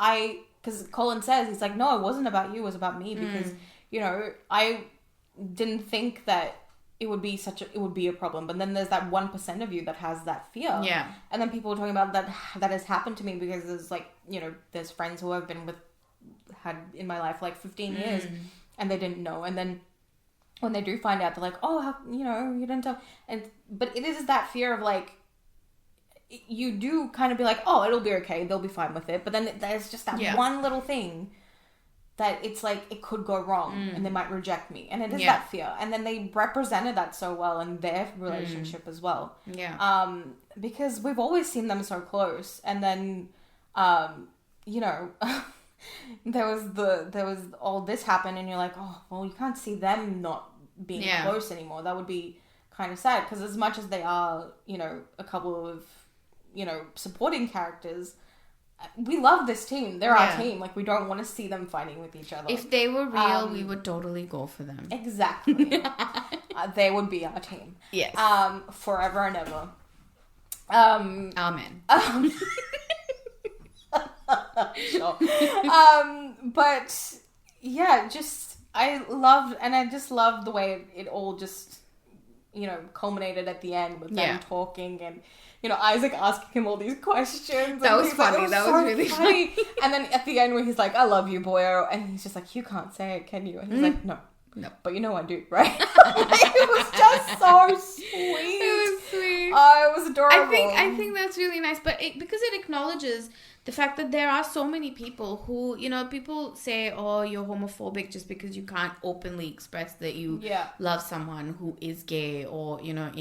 S2: Colin says, he's like, no, it wasn't about you, it was about me, because you know, I didn't think that it would be a problem, but then there's that 1% of you that has that fear. Yeah. And then people were talking about that has happened to me, because there's like, you know, there's friends who I've been with, had in my life like 15 years, and they didn't know, and then when they do find out, they're like, oh, how, you know, you didn't tell. But it is that fear of like, you do kind of be like, oh, it'll be okay, they'll be fine with it, but then there's just that one little thing that it's like, it could go wrong and they might reject me, and it is that fear. And then they represented that so well in their relationship as well, because we've always seen them so close. And then you know, there was all this happen, and you're like, oh, well, you can't see them not being close anymore. That would be kind of sad, because as much as they are, you know, a couple of, you know, supporting characters, we love this team. They're our team. Like, we don't want to see them fighting with each other.
S1: If they were real, we would totally go for them.
S2: Exactly. They would be our team.
S1: Yes.
S2: Forever and ever.
S1: Amen.
S2: Sure. But yeah, I just loved the way it all just, you know, culminated at the end with them talking, and, you know, Isaac asking him all these questions.
S1: That was funny. That was really funny.
S2: And then at the end where he's like, I love you, boyo. And he's just like, you can't say it, can you? And he's like, no. But you know I do, right? It was just so sweet.
S1: It was sweet.
S2: Oh, it was adorable.
S1: I think that's really nice. But because it acknowledges the fact that there are so many people who, you know, people say, oh, you're homophobic just because you can't openly express that you love someone who is gay, or, you know,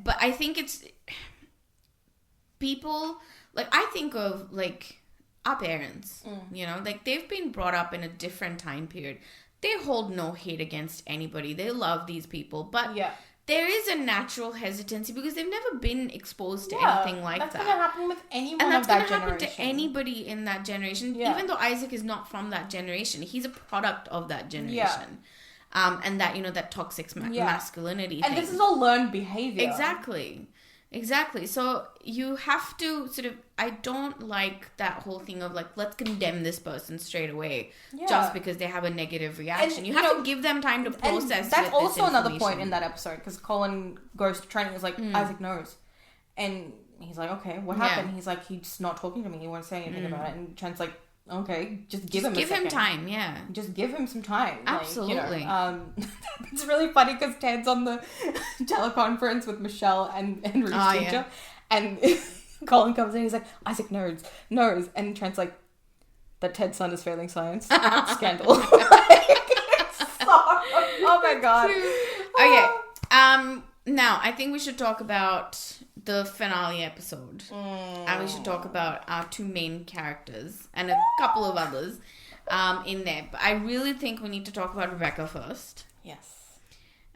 S1: but I think it's people, like, I think of, like, our parents. You know, like they've been brought up in a different time period. They hold no hate against anybody. They love these people. But there is a natural hesitancy because they've never been exposed to anything like that.
S2: That's going to happen with anyone
S1: and
S2: of that generation.
S1: And that's going to happen to anybody in that generation. Yeah. Even though Isaac is not from that generation. He's a product of that generation. Yeah. And that, you know, that toxic masculinity
S2: and
S1: thing.
S2: This is all learned behavior.
S1: Exactly. So you have to sort of, I don't like that whole thing of like, let's condemn this person straight away just because they have a negative reaction. And, you have to give them time to process.
S2: And that's also another point in that episode because Colin goes to training and is like, Isaac knows. And he's like, okay, what happened? He's like, he's not talking to me. He won't say anything about it. And Trent's like, okay, just give him
S1: time,
S2: Just give him some time.
S1: Absolutely.
S2: Like, it's really funny because Ted's on the teleconference with Michelle and Ruth's teacher. Yeah. And Colin comes in and he's like, Isaac knows. And Trent's like, that Ted's son is failing science. Scandal. Oh my God.
S1: Okay. Now, I think we should talk about the finale episode. And we should talk about our two main characters and a couple of others in there. But I really think we need to talk about Rebecca first.
S2: Yes.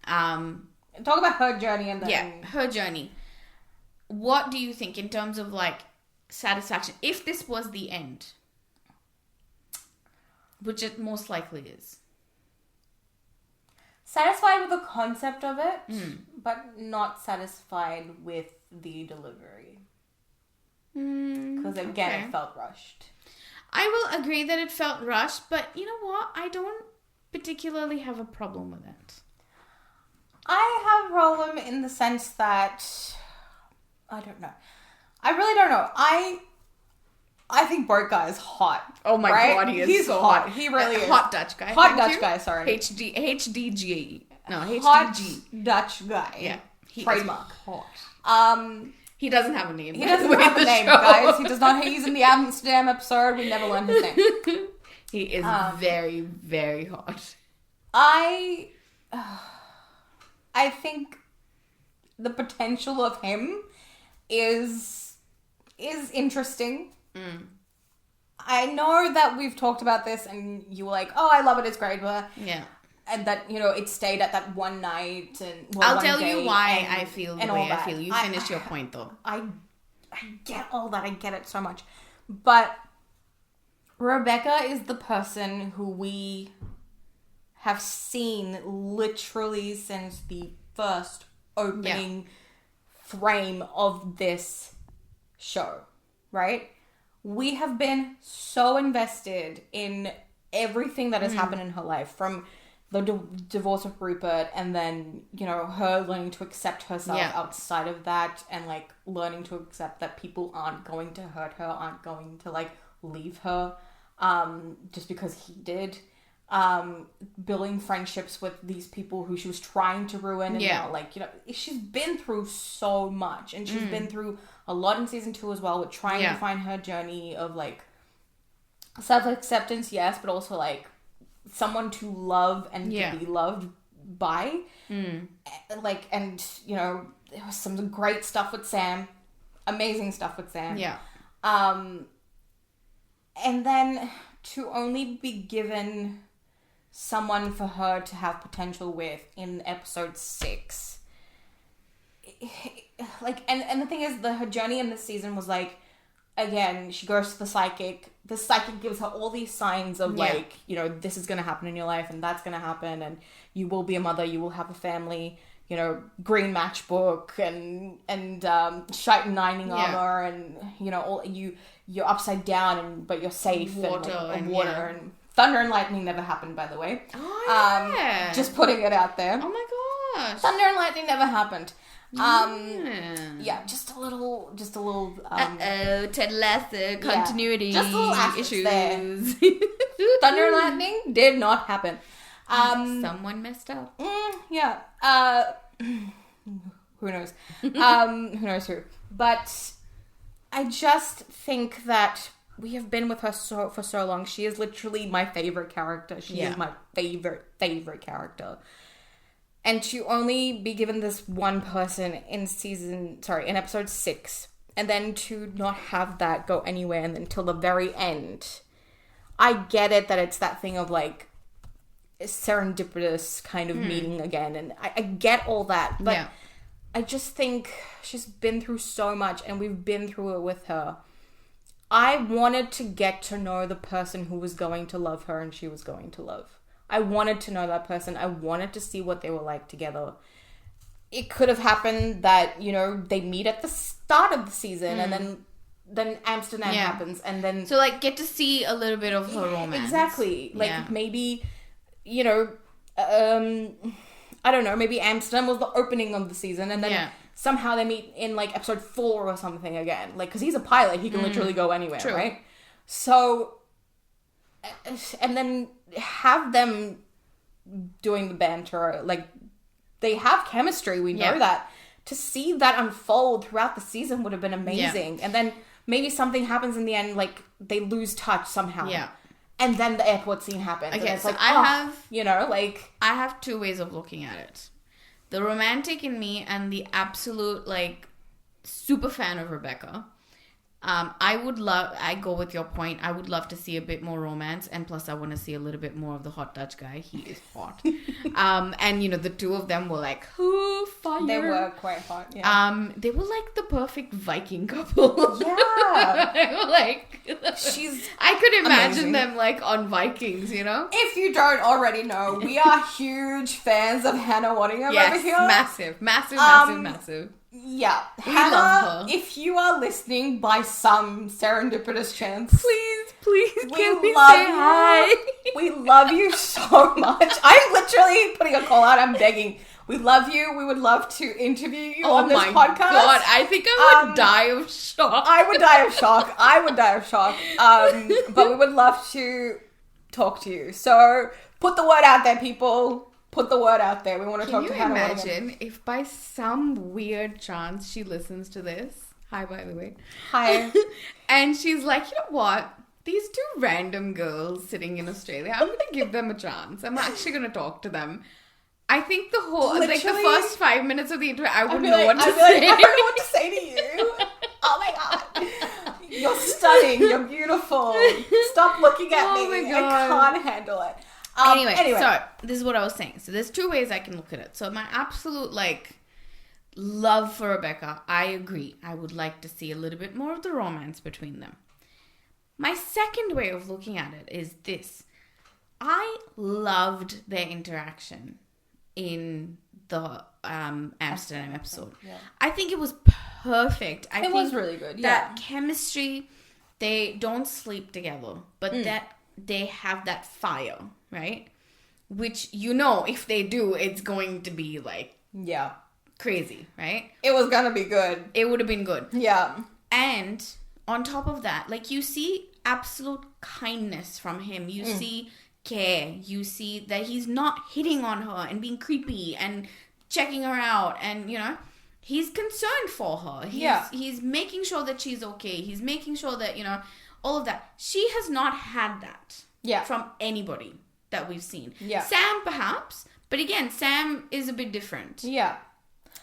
S2: Talk about her journey and then...
S1: Yeah, her journey. What do you think in terms of, like, satisfaction? If this was the end, which it most likely is.
S2: Satisfied with the concept of it, but not satisfied with the delivery. Because again, it felt rushed.
S1: I will agree that it felt rushed, but you know what? I don't particularly have a problem with it.
S2: I have a problem in the sense that I don't know. I really don't know. I think Broke Guy is hot.
S1: Oh my God, he's so hot.
S2: He really is.
S1: Hot Dutch guy.
S2: Hot Dutch guy, sorry.
S1: HDG. No, HDG.
S2: Hot Dutch guy.
S1: Yeah.
S2: Trademark.
S1: Hot. He doesn't have a name.
S2: He doesn't have a name, guys. He does not. He's in the Amsterdam episode. We never learned his name.
S1: He is very, very hot.
S2: I think the potential of him is interesting. I know that we've talked about this and you were like, oh, I love it, it's great. But and that, you know, it stayed at that one night. And
S1: I'll tell you why I feel the way I feel. You finish your point, though.
S2: I get all that. I get it so much. But Rebecca is the person who we have seen literally since the first opening frame of this show, right? We have been so invested in everything that has happened in her life, from the divorce with Rupert, and then, you know, her learning to accept herself outside of that, and like learning to accept that people aren't going to hurt her, aren't going to like leave her just because he did. Building friendships with these people who she was trying to ruin, and now, like, you know, she's been through so much, and she's been through a lot in season 2 as well, with trying to find her journey of like self-acceptance, yes, but also like someone to love and to be loved by. Like, and you know, there was some great stuff with Sam, amazing stuff with Sam, and then to only be given someone for her to have potential with in episode 6. Like, and the thing is, her journey in this season was like, again, she goes to the psychic. The psychic gives her all these signs of like, you know, this is going to happen in your life and that's going to happen, and you will be a mother, you will have a family, you know, green matchbook and shite nining armor, and, you know, all you're upside down but you're safe, and water and thunder and lightning never happened, by the way.
S1: Oh, yeah.
S2: Just putting it out there.
S1: Oh my gosh.
S2: Thunder and lightning never happened. Just a little
S1: Ted Lasso continuity
S2: just a little
S1: issues
S2: there. Thunder and lightning did not happen.
S1: Someone messed up.
S2: Who knows? Who knows who? But I just think that we have been with her for so long. She is literally my favorite character. She is my favorite character. And to only be given this one person in episode 6, and then to not have that go anywhere and then till the very end. I get it that it's that thing of like serendipitous kind of meeting again, and I get all that, but I just think she's been through so much and we've been through it with her. I wanted to get to know the person who was going to love her and she was going to love. I wanted to know that person. I wanted to see what they were like together. It could have happened that, you know, they meet at the start of the season and then Amsterdam happens and then...
S1: So, like, get to see a little bit of her romance.
S2: Exactly. Like, maybe, you know, I don't know, maybe Amsterdam was the opening of the season and then somehow they meet in, like, episode 4 or something again. Like, because he's a pilot. He can literally go anywhere, right? So, and then have them doing the banter. Like, they have chemistry. We know that. To see that unfold throughout the season would have been amazing. And then maybe something happens in the end, like, they lose touch somehow. Yeah. And then the airport scene happens.
S1: Okay,
S2: and it's
S1: so
S2: like,
S1: I have 2 ways of looking at it. The romantic in me and the absolute, like, super fan of Rebecca. I go with your point. I would love to see a bit more romance. And plus, I want to see a little bit more of the hot Dutch guy. He is hot. And, you know, the 2 of them were like, oh, fire.
S2: They were quite hot, yeah.
S1: They were like the perfect Viking couple.
S2: Yeah.
S1: They were like... I could imagine them, like, on Vikings, you know?
S2: If you don't already know, we are huge fans of Hannah Waddingham over here.
S1: Massive.
S2: Yeah.
S1: We love her.
S2: If you are listening by some serendipitous chance,
S1: please can we say hi?
S2: We love you so much. I'm literally putting a call out. I'm begging. We love you. We would love to interview you on this podcast. Oh my God.
S1: I think I would die of shock.
S2: I would die of shock. But we would love to talk to you. So put the word out there, people. Put the word out there. We want to talk to Hannah.
S1: Can you imagine if by some weird chance she listens to this? Hi, by the way.
S2: Hi.
S1: And she's like, you know what? These 2 random girls sitting in Australia, I'm going to give them a chance. I'm actually going to talk to them. I think the whole, like the first 5 minutes of the interview, I wouldn't know what to say.
S2: I don't know what to say to you. Oh my God. You're stunning. You're beautiful. Stop looking at me. My God. I can't handle it.
S1: Anyway, so this is what I was saying. So there's 2 ways I can look at it. So my absolute, like, love for Rebecca, I agree. I would like to see a little bit more of the romance between them. My second way of looking at it is this. I loved their interaction in the Amsterdam episode. Yeah. I think it was perfect. I think
S2: it was really good.
S1: That chemistry, they don't sleep together, but that they have that fire, right? Which, you know, if they do, it's going to be like crazy, right?
S2: It was gonna be good.
S1: It would have been good.
S2: Yeah.
S1: And on top of that, like, you see absolute kindness from him. You see care. You see that he's not hitting on her and being creepy and checking her out, and, you know, he's concerned for her. He's making sure that she's okay. He's making sure that, you know, all of that. She has not had that from anybody that we've seen. Yeah. Sam, perhaps. But again, Sam is a bit different. Yeah.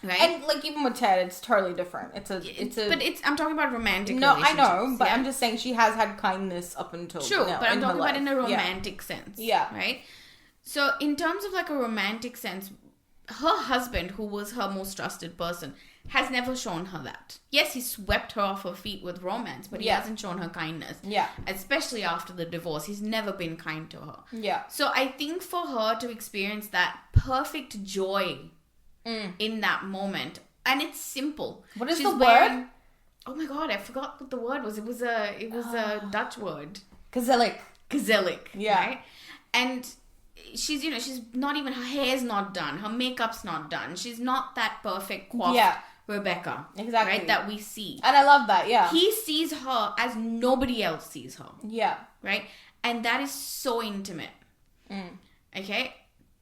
S1: Right?
S2: And, like, even with Ted, it's totally different.
S1: I'm talking about romantic
S2: relationships. I know, but I'm just saying she has had kindness up until now.
S1: But I'm talking about in a romantic sense. Yeah. Right? So, in terms of, like, a romantic sense, her husband, who was her most trusted person, has never shown her that. Yes, he swept her off her feet with romance, but he hasn't shown her kindness. Yeah. Especially after the divorce. He's never been kind to her. Yeah. So I think for her to experience that perfect joy in that moment, and it's simple.
S2: What is the word?
S1: Oh my God, I forgot what the word was. It was a Dutch word.
S2: Gezellig.
S1: Yeah. Right? And she's, you know, she's not even, her hair's not done. Her makeup's not done. She's not that perfect coiffed Rebecca. Exactly. Right? That we see.
S2: And I love that, yeah.
S1: He sees her as nobody else sees her. Yeah. Right? And that is so intimate. Okay?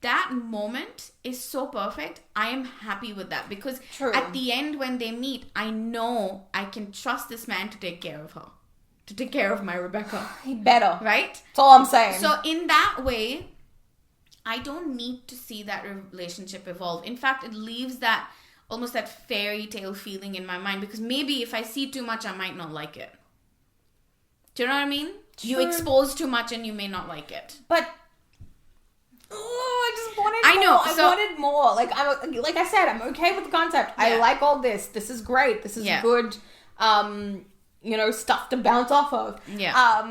S1: That moment is so perfect. I am happy with that because at the end when they meet, I know I can trust this man to take care of her. To take care of my Rebecca.
S2: He better.
S1: Right?
S2: That's all I'm saying.
S1: So in that way, I don't need to see that relationship evolve. In fact, it leaves that almost that fairy tale feeling in my mind, because maybe if I see too much, I might not like it. Do you know what I mean?
S2: True.
S1: You expose too much and you may not like it.
S2: But I just wanted more. I wanted more. Like I said, I'm okay with the concept. Yeah. I like all this. This is great. This is good, stuff to bounce off of.
S1: Yeah.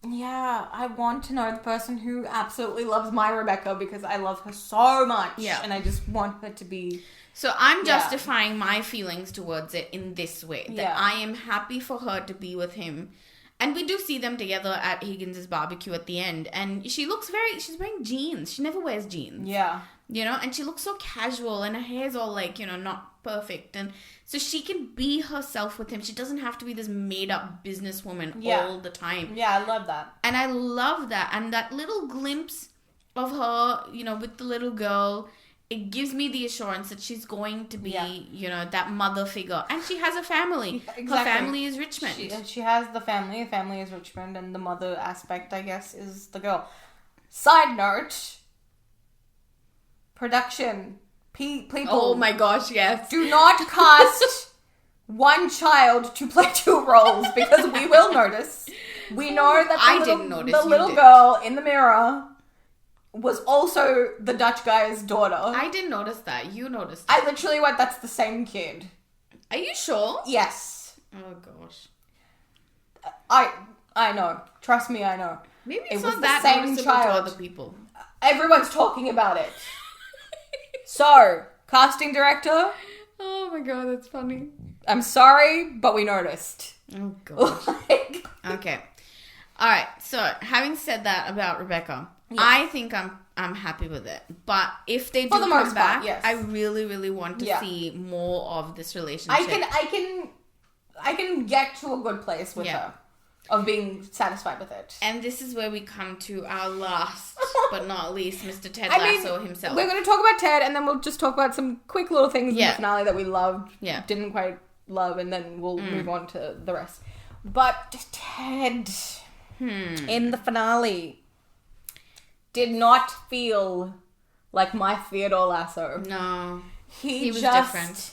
S2: Yeah, I want to know the person who absolutely loves my Rebecca, because I love her so much. Yeah. And I just want her to be...
S1: So I'm justifying my feelings towards it in this way. That I am happy for her to be with him. And we do see them together at Higgins' barbecue at the end. And she's wearing jeans. She never wears jeans.
S2: Yeah.
S1: And she looks so casual, and her hair's all not perfect. And so she can be herself with him. She doesn't have to be this made up businesswoman all the time.
S2: Yeah, I love that.
S1: And I love that. And that little glimpse of her, with the little girl, it gives me the assurance that she's going to be, that mother figure. And she has a family. Yeah, exactly. Her family is Richmond.
S2: She has the family. The family is Richmond. And the mother aspect, I guess, is the girl. Side note, production. People.
S1: Oh my gosh, yes.
S2: Do not cast one child to play two roles, because we will notice. We know that the little girl in the mirror was also the Dutch guy's daughter.
S1: I didn't notice that. You noticed
S2: that. I literally went, that's the same kid.
S1: Are you sure?
S2: Yes.
S1: Oh gosh.
S2: I know. Trust me, I know.
S1: Maybe it's not that noticeable to other people.
S2: Everyone's talking about it. So, casting director.
S1: Oh my god, that's funny.
S2: I'm sorry, but we noticed.
S1: Oh gosh. Okay. Alright, so having said that about Rebecca, I think I'm happy with it. But if they do come back, I really, really want to see more of this relationship.
S2: I can get to a good place with her. Of being satisfied with it.
S1: And this is where we come to our last, but not least, Mr. Ted Lasso himself.
S2: We're going to talk about Ted, and then we'll just talk about some quick little things in the finale that we loved, didn't quite love, and then we'll move on to the rest. But Ted, in the finale, did not feel like my Theodore Lasso.
S1: No.
S2: He was just different.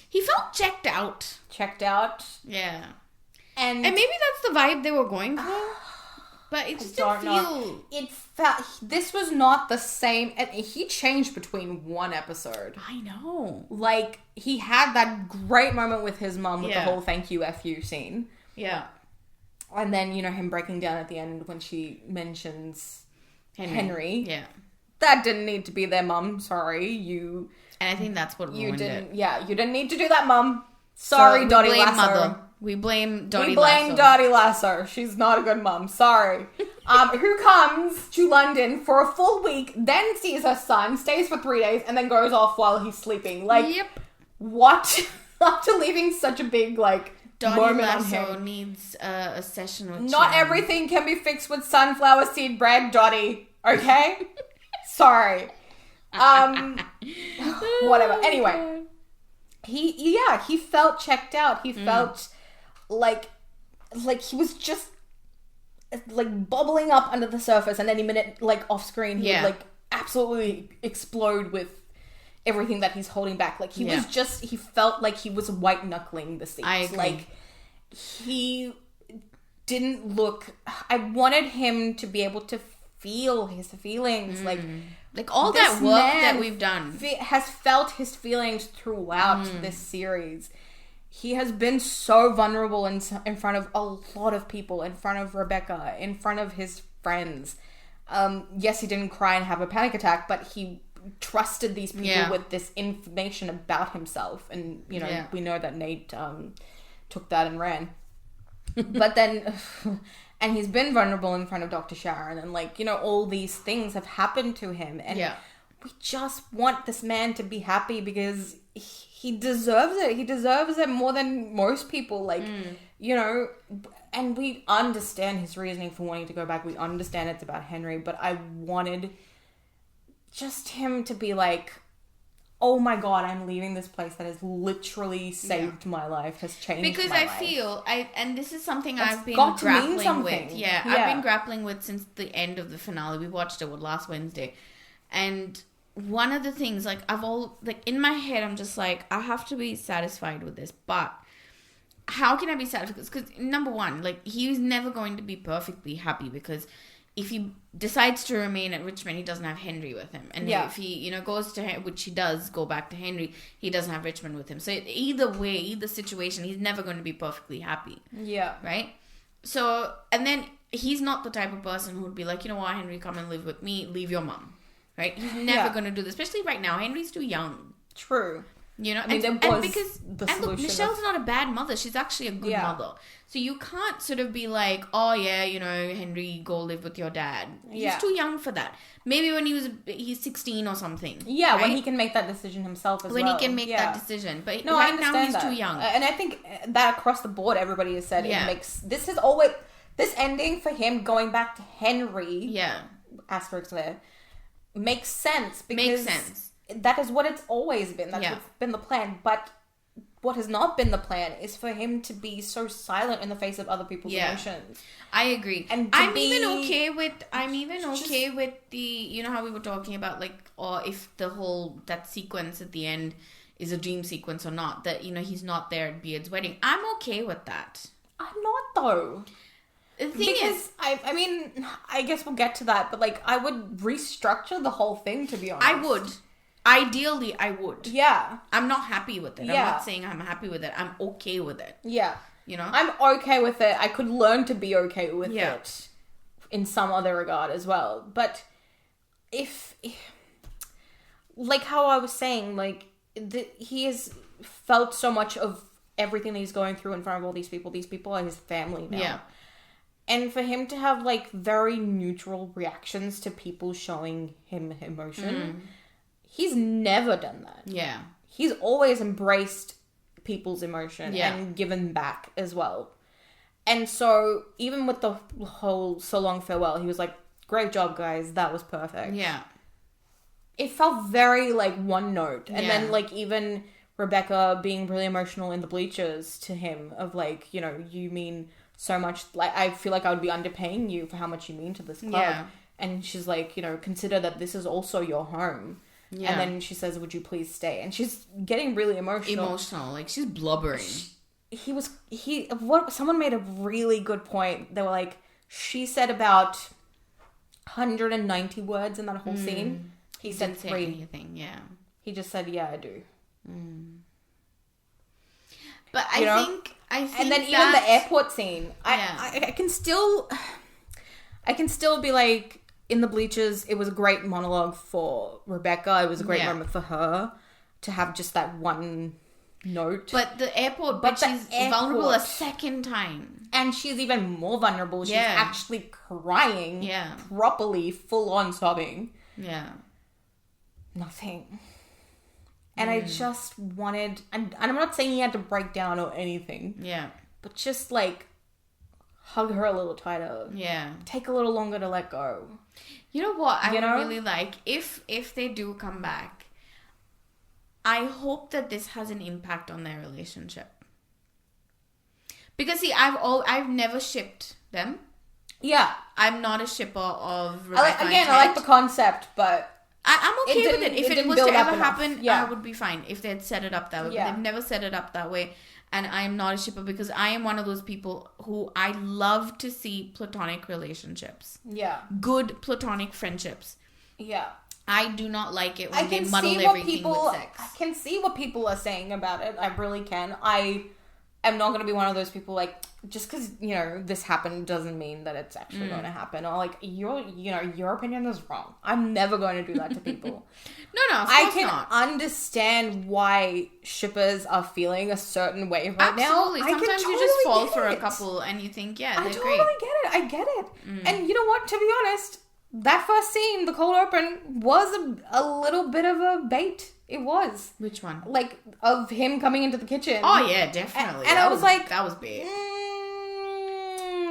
S1: He felt checked out.
S2: Checked out?
S1: Yeah. And maybe that's the vibe they were going for. But it just didn't feel...
S2: It felt... This was not the same... And he changed between one episode.
S1: I know.
S2: Like, he had that great moment with his mum with the whole thank you, F you scene.
S1: Yeah.
S2: And then, him breaking down at the end when she mentions Henry.
S1: Yeah.
S2: That didn't need to be there, Mum. Sorry.
S1: And I think that's what ruined it.
S2: Yeah, you didn't need to do that, Mum. Sorry, Dottie Lasso.
S1: Mother. We blame Dottie Lasso.
S2: We blame Dottie Lasso. She's not a good mum. Sorry. Who comes to London for a full week, then sees her son, stays for 3 days, and then goes off while he's sleeping. Like, what? After leaving such a big,
S1: Dottie
S2: moment
S1: Lasso
S2: on him.
S1: needs a session with
S2: Not everything can be fixed with sunflower seed bread, Dottie. Okay? Sorry. Whatever. Anyway. He felt checked out. He felt like he was just bubbling up under the surface, and any minute off screen he would absolutely explode with everything that he's holding back. He was just, he felt like he was white knuckling the seats.
S1: I agree.
S2: He didn't look... I wanted him to be able to feel his feelings.
S1: All that work that we've done
S2: has felt his feelings throughout this series. He has been so vulnerable in front of a lot of people, in front of Rebecca, in front of his friends. Yes, he didn't cry and have a panic attack, but he trusted these people with this information about himself. And, we know that Nate took that and ran. But then... And he's been vulnerable in front of Dr. Sharon, and all these things have happened to him, and we just want this man to be happy because he deserves it. He deserves it more than most people, and we understand his reasoning for wanting to go back. We understand it's about Henry, but I wanted just him to be oh my god, I'm leaving this place that has literally saved my life, has changed
S1: because
S2: my
S1: I
S2: life.
S1: feel, and this is something I've been grappling with. I've been grappling with since the end of the finale. We watched it last Wednesday. And one of the things, like, in my head, I'm just like, I have to be satisfied with this, but how can I be satisfied? Because number one, like, he's never going to be perfectly happy, because if he decides to remain at Richmond, he doesn't have Henry with him. And if he, goes to, which he does go back to Henry, he doesn't have Richmond with him. So either way, either situation, he's never going to be perfectly happy.
S2: Yeah.
S1: Right? So, and then he's not the type of person who would be like, you know what, Henry, come and live with me, leave your mum. Right? He's never going to do this, especially right now. Henry's too young.
S2: True.
S1: I
S2: mean,
S1: look, Michelle's not a bad mother. She's actually a good mother. So you can't sort of be like, oh yeah, Henry, go live with your dad. He's too young for that. Maybe when he's 16 or something. Yeah,
S2: right? When he can make that decision himself
S1: when he can make that decision. But right now he's too young.
S2: And I think that across the board, everybody has said it makes, this ending for him going back to Henry, asterisk there, makes sense. Because that is what it's always been. That's what's been the plan. But what has not been the plan is for him to be so silent in the face of other people's emotions.
S1: I agree. And I'm even okay with the, how we were talking about, like, or if that sequence at the end is a dream sequence or not, that, he's not there at Beard's wedding. I'm okay with that.
S2: I'm not, though.
S1: The thing is,
S2: I mean, I guess we'll get to that, but, like, I would restructure the whole thing, to be honest.
S1: I would. Ideally, I would.
S2: Yeah.
S1: I'm not happy with it. I'm not saying I'm happy with it. I'm okay with it.
S2: Yeah. I'm okay with it. I could learn to be okay with it in some other regard as well. But if like how I was saying, like, he has felt so much of everything that he's going through in front of all these people. These people are his family now. Yeah. And for him to have, like, very neutral reactions to people showing him emotion... He's never done that. Yeah. He's always embraced people's emotion and given back as well. And so, even with the whole So Long Farewell, he was like, great job, guys. That was perfect. Yeah. It felt very, like, one note. And then, like, even Rebecca being really emotional in the bleachers to him of, like, you mean so much. Like, I feel like I would be underpaying you for how much you mean to this club. Yeah. And she's like, consider that this is also your home. Yeah. And then she says, would you please stay? And she's getting really emotional.
S1: Like, she's blubbering.
S2: Someone made a really good point. They were like, she said about 190 words in that whole scene. He said 3.
S1: Anything, yeah.
S2: He just said, yeah, I do.
S1: But I think
S2: and then even the airport scene, I can still be like, in the bleachers, it was a great monologue for Rebecca. It was a great moment for her to have just that one note.
S1: But the airport, she's vulnerable a second time.
S2: And she's even more vulnerable. She's actually crying. Yeah. Properly, full on sobbing. Yeah. Nothing. And I just wanted, and I'm not saying he had to break down or anything. Yeah. But just, like, hug her a little tighter. Yeah. Take a little longer to let go.
S1: You know what I would really like? If they do come back, I hope that this has an impact on their relationship. Because, see, I've never shipped them. Yeah. I'm not a shipper of Rebecca
S2: I like the concept, but...
S1: I'm okay with it. If it was to ever happen, I would be fine. If they had set it up that way. But they've never set it up that way. And I am not a shipper because I am one of those people who I love to see platonic relationships. Yeah. Good platonic friendships. Yeah. I do not like it when they muddle everything with sex.
S2: I can see what people are saying about it. I really can. I am not going to be one of those people like, just because, this happened doesn't mean that it's actually going to happen. Or like, your opinion is wrong. I'm never going to do that to people.
S1: No, of course
S2: I can understand why shippers are feeling a certain way right now.
S1: Absolutely. Sometimes you just fall for a couple and you think, they're great.
S2: I get it. And you know what? To be honest, that first scene, the cold open, was a little bit of a bait. It was.
S1: Which one?
S2: Like, of him coming into the kitchen.
S1: Oh, yeah, definitely.
S2: And I was like...
S1: That was big.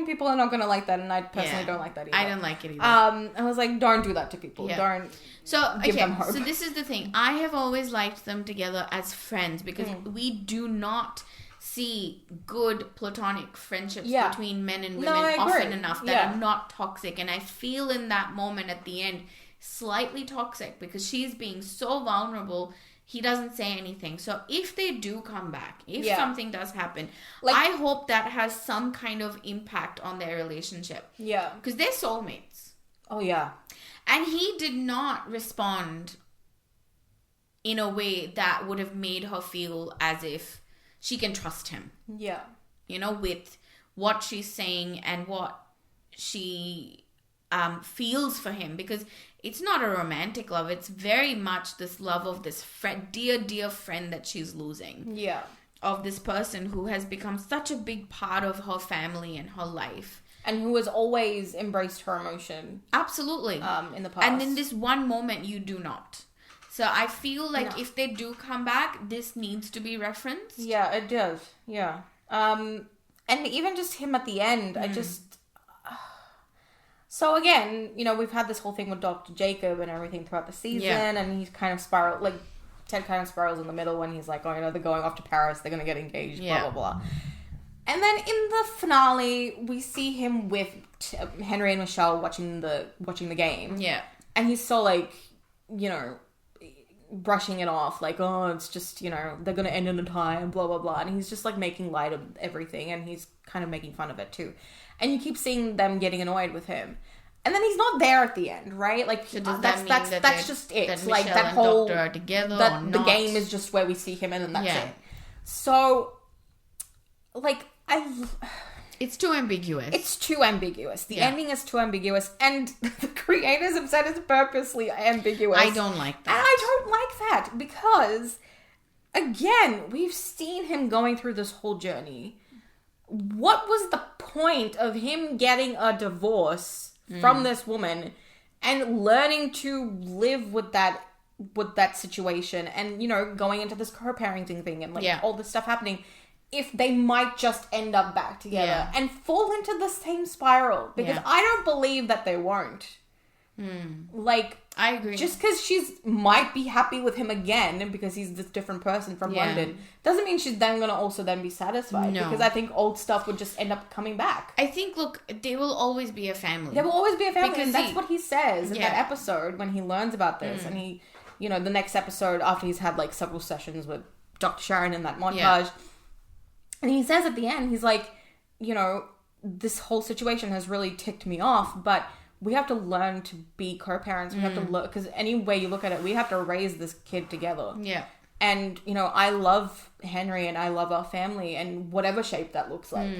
S2: People are not going to like that, and I personally don't like that either.
S1: I don't like it either.
S2: I was like, don't do that to people. Yeah. Don't give them hope.
S1: So this is the thing. I have always liked them together as friends because we do not see good platonic friendships between men and women often enough that are not toxic. And I feel in that moment at the end, slightly toxic because she's being so vulnerable. He doesn't say anything. So if they do come back, if something does happen, like, I hope that has some kind of impact on their relationship.
S2: Yeah.
S1: Because they're soulmates.
S2: Oh, yeah.
S1: And he did not respond in a way that would have made her feel as if she can trust him.
S2: Yeah.
S1: You know, with what she's saying and what she feels for him. Because it's not a romantic love. It's very much this love of this friend, dear friend that she's losing.
S2: Yeah.
S1: Of this person who has become such a big part of her family and her life.
S2: And who has always embraced her emotion.
S1: Absolutely.
S2: In the past.
S1: And in this one moment, you do not. So I feel like if they do come back, this needs to be referenced.
S2: Yeah, it does. Yeah. And even just him at the end, I just... So again, you know, we've had this whole thing with Dr. Jacob and everything throughout the season, and he's kind of spiraled, like, Ted kind of spirals in the middle when he's like, oh, you know, they're going off to Paris, they're going to get engaged, blah, blah, blah. And then in the finale, we see him with Henry and Michelle watching the game. Yeah. And he's so, like, you know, brushing it off, like, oh, it's just, you know, they're going to end in a tie and blah, blah, blah. And he's just, like, making light of everything, and he's kind of making fun of it, too. And you keep seeing them getting annoyed with him. And then he's not there at the end, right? Like, so that's just it. That like, that whole... Doctor are together or not? The game is just where we see him, and then that's it. So, like,
S1: it's too ambiguous.
S2: It's too ambiguous. The ending is too ambiguous. And the creators have said it's purposely ambiguous.
S1: I don't like that.
S2: And I don't like that. Because, again, we've seen him going through this whole journey. What was the point of him getting a divorce from this woman and learning to live with that situation and, you know, going into this co-parenting thing and, like, all this stuff happening, if they might just end up back together and fall into the same spiral? Because I don't believe that they won't. Like,
S1: I agree.
S2: Just because she's might be happy with him again because he's this different person from London doesn't mean she's then gonna also then be satisfied. No. Because I think old stuff would just end up coming back.
S1: I think, look, they will always be a family.
S2: They will always be a family, because and that's what he says in that episode when he learns about this. And he, you know, the next episode after he's had like several sessions with Dr. Sharon in that montage, and he says at the end, he's like, you know, this whole situation has really ticked me off, but we have to learn to be co-parents. We have to look, because any way you look at it, we have to raise this kid together. Yeah. And, you know, I love Henry and I love our family and whatever shape that looks like.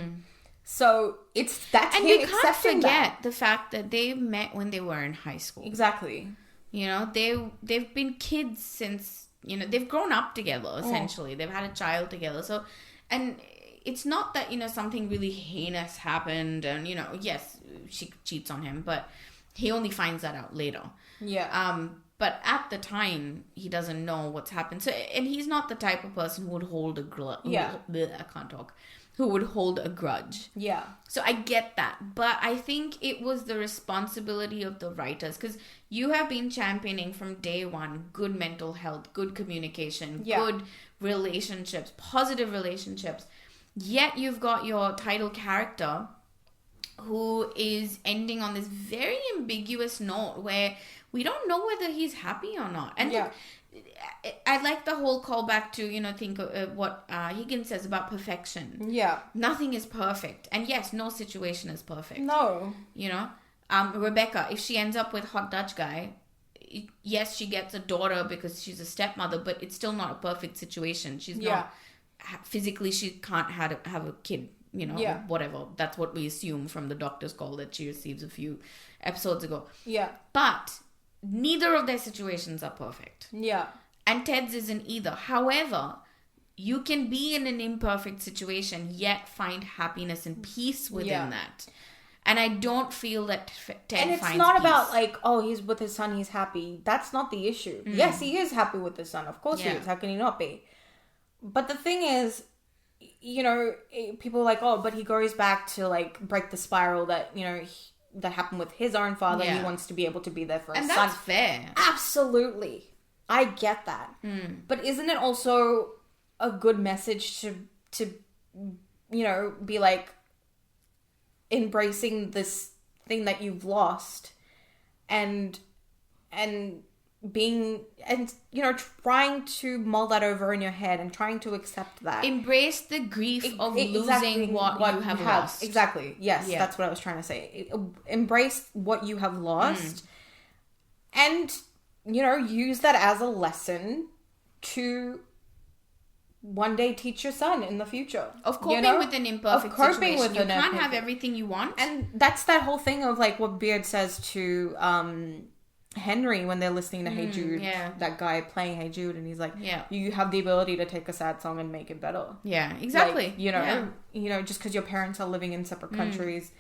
S2: So that's
S1: and
S2: him
S1: you can't forget the fact that they met when they were in high school.
S2: Exactly.
S1: You know, they've been kids since, you know, they've grown up together, essentially. They've had a child together. So, and it's not that, you know, something really heinous happened and, you know, yes, she cheats on him, but he only finds that out later. Yeah. But at the time, he doesn't know what's happened. So, and he's not the type of person who would hold a grudge. Yeah. I can't talk. Who would hold a grudge. Yeah. So I get that. But I think it was the responsibility of the writers, because you have been championing from day one good mental health, good communication, good relationships, positive relationships. Yet you've got your title character who is ending on this very ambiguous note where we don't know whether he's happy or not. And I like the whole callback to, you know, think of what Higgins says about perfection. Yeah. Nothing is perfect. And yes, no situation is perfect. No. You know, Rebecca, if she ends up with Hot Dutch guy, yes, she gets a daughter because she's a stepmother, but it's still not a perfect situation. She's not... Physically, she can't have a kid, you know, whatever. That's what we assume from the doctor's call that she receives a few episodes ago. Yeah. But neither of their situations are perfect. Yeah. And Ted's isn't either. However, you can be in an imperfect situation, yet find happiness and peace within that. And I don't feel that Ted finds peace. And it's not
S2: about like, oh, he's with his son, he's happy. That's not the issue. Yes, he is happy with his son. Of course he is. How can he not be? But the thing is, you know, people are like, oh, but he goes back to, like, break the spiral that, you know, that happened with his own father. He wants to be able to be there for his son. And
S1: that's fair.
S2: Absolutely. I get that. But isn't it also a good message to you know, be like, embracing this thing that you've lost and being, and trying to mull that over in your head and trying to accept that.
S1: Embrace the grief of losing what you have lost.
S2: Exactly. Yes, that's what I was trying to say. Embrace what you have lost, and use that as a lesson to one day teach your son in the future
S1: of coping with an imperfect situation. You can't have everything you want,
S2: and that's that whole thing of like what Beard says to Henry when they're listening to Hey Jude, that guy playing Hey Jude, and he's like, you have the ability to take a sad song and make it better.
S1: Yeah, exactly.
S2: Like, just because your parents are living in separate countries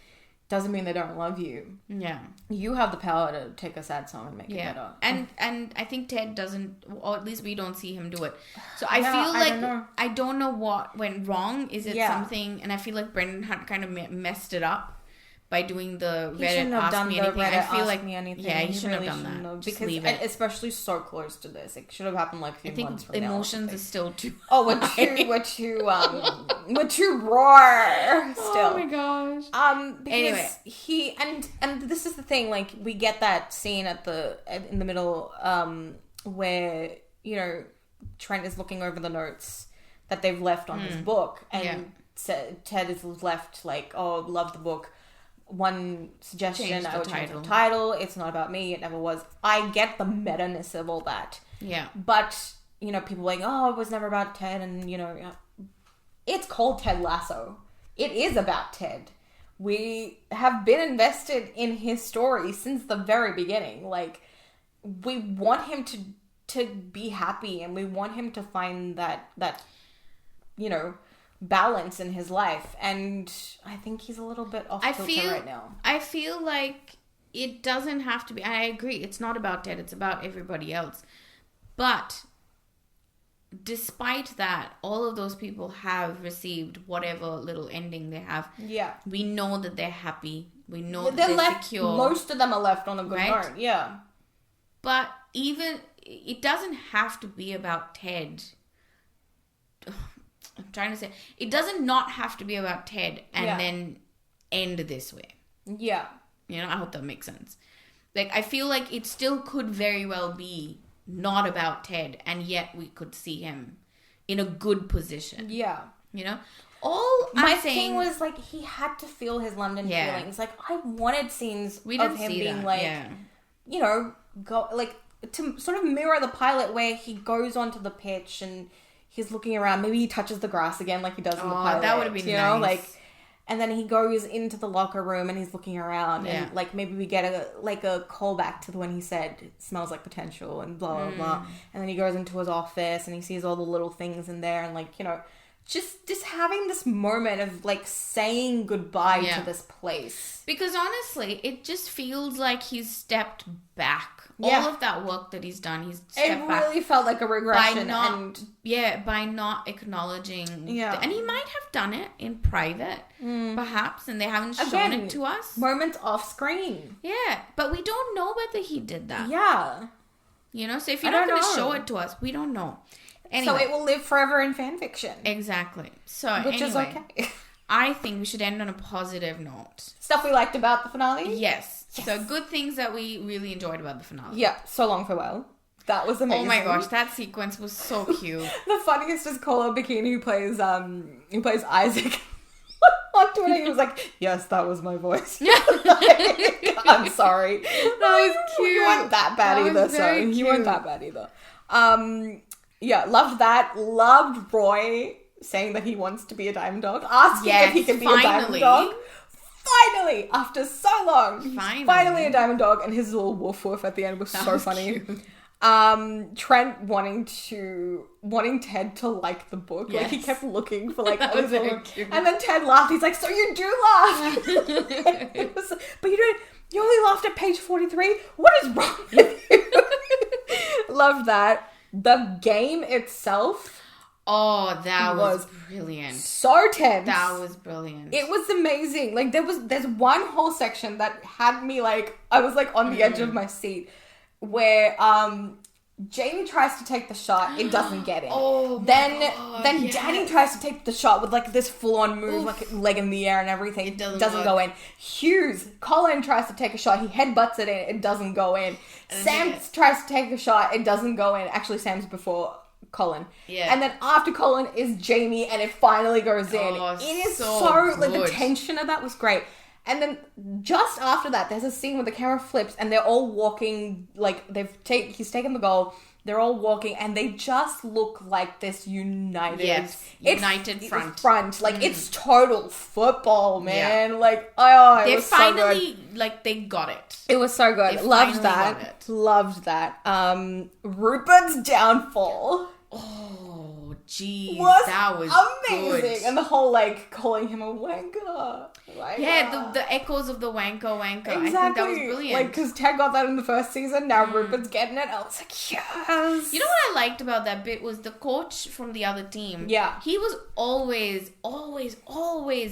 S2: doesn't mean they don't love you. Yeah, you have the power to take a sad song and make it better.
S1: And I think Ted doesn't, or at least we don't see him do it. So I feel like I don't know what went wrong. Is it something? And I feel like Brendan had kind of messed it up by doing the Reddit Ask Me Anything. I feel like he shouldn't have done that. Because leave it.
S2: Especially so close to this, it should have happened like a few months from now.
S1: Emotions are still too.
S2: Oh, we're too raw still.
S1: Oh my gosh.
S2: Because anyway, he and this is the thing. Like we get that scene in the middle, where Trent is looking over the notes that they've left on his book, and Ted is left like, oh, love the book. One suggestion, I would change the title. It's not about me. It never was. I get the meta-ness of all that. Yeah. But, people are like, oh, it was never about Ted. And, it's called Ted Lasso. It is about Ted. We have been invested in his story since the very beginning. Like, we want him to be happy, and we want him to find that balance in his life, and I think he's a little bit off kilter right now.
S1: I feel like it doesn't have to be. I agree, it's not about Ted, it's about everybody else. But despite that, all of those people have received whatever little ending they have. Yeah, we know that they're happy. We know that they're left, secure.
S2: Most of them are left on a good note. Yeah,
S1: but even it doesn't have to be about Ted. I'm trying to say, it doesn't not have to be about Ted and then end this way. Yeah. I hope that makes sense. Like, I feel like it still could very well be not about Ted, and yet we could see him in a good position. Yeah. All
S2: my thing was, like, he had to feel his London feelings. Like, I wanted scenes of him being like, go, like, to sort of mirror the pilot where he goes onto the pitch and he's looking around. Maybe he touches the grass again like he does in the pilot.
S1: That would have been nice.
S2: Like, and then he goes into the locker room and he's looking around. Yeah. And, like, maybe we get a callback to when he said, it smells like potential and blah, blah, blah. And then he goes into his office and he sees all the little things in there. And, like, just having this moment of, like, saying goodbye to this place.
S1: Because, honestly, it just feels like he's stepped back. All of that work that he's done, he's stepped back.
S2: It really felt like a regression.
S1: By not acknowledging... and he might have done it in private, perhaps, and they haven't shown it to us.
S2: Moments off screen.
S1: Yeah, but we don't know whether he did that.
S2: Yeah.
S1: So if you're not going to show it to us, we don't know.
S2: Anyway. So it will live forever in fan fiction.
S1: Exactly. Which
S2: is okay.
S1: I think we should end on a positive note.
S2: Stuff we liked about the finale?
S1: Yes. So good things that we really enjoyed about the finale.
S2: Yeah. So Long Farewell. That was amazing.
S1: Oh my gosh, that sequence was so cute.
S2: The funniest is Cole Bikini who plays Isaac. On Twitter, he was like, "Yes, that was my voice." I'm sorry.
S1: That was cute.
S2: You weren't that bad either. So you weren't that bad either. Yeah, loved that. Loved Roy saying that he wants to be a diamond dog. Asking if he can be a diamond dog. Finally, after so long, finally a diamond dog, and his little woof woof at the end was so funny. Cute. Trent wanting Ted to like the book. Yes. Like, he kept looking for, like, other little... And then Ted laughed. He's like, so you do laugh. But you only laughed at page 43? What is wrong with you? Loved that. The game itself...
S1: Oh, that was brilliant.
S2: So tense.
S1: That was brilliant.
S2: It was amazing. Like, there's one whole section that had me, like, I was, like, on the edge of my seat, where Jamie tries to take the shot. It doesn't get in.
S1: Oh,
S2: then
S1: yes.
S2: Danny tries to take the shot with like this full-on move, like leg in the air and everything. It doesn't go in. Colin tries to take a shot. He headbutts it in. It doesn't go in. Sam tries to take a shot. It doesn't go in. Actually, Sam's before Colin.
S1: Yeah.
S2: And then after Colin is Jamie, and it finally goes in.
S1: Oh,
S2: it is
S1: so
S2: like the
S1: good.
S2: tension of that was great. And then just after that, there's a scene where the camera flips and they're all walking, like he's taken the goal. They're all walking and they just look like this united front. Like it's total football, man. Yeah. Like,
S1: they finally, like, they got it.
S2: It was so good. Loved that. Rupert's downfall.
S1: Oh, jeez.
S2: That was amazing.
S1: Good.
S2: And the whole, like, calling him a wanker.
S1: Yeah, the echoes of the wanker.
S2: Exactly.
S1: I think that was brilliant.
S2: Like, because Ted got that in the first season. Now Rupert's getting it. I was like, yes.
S1: You know what I liked about that bit was the coach from the other team.
S2: Yeah.
S1: He was always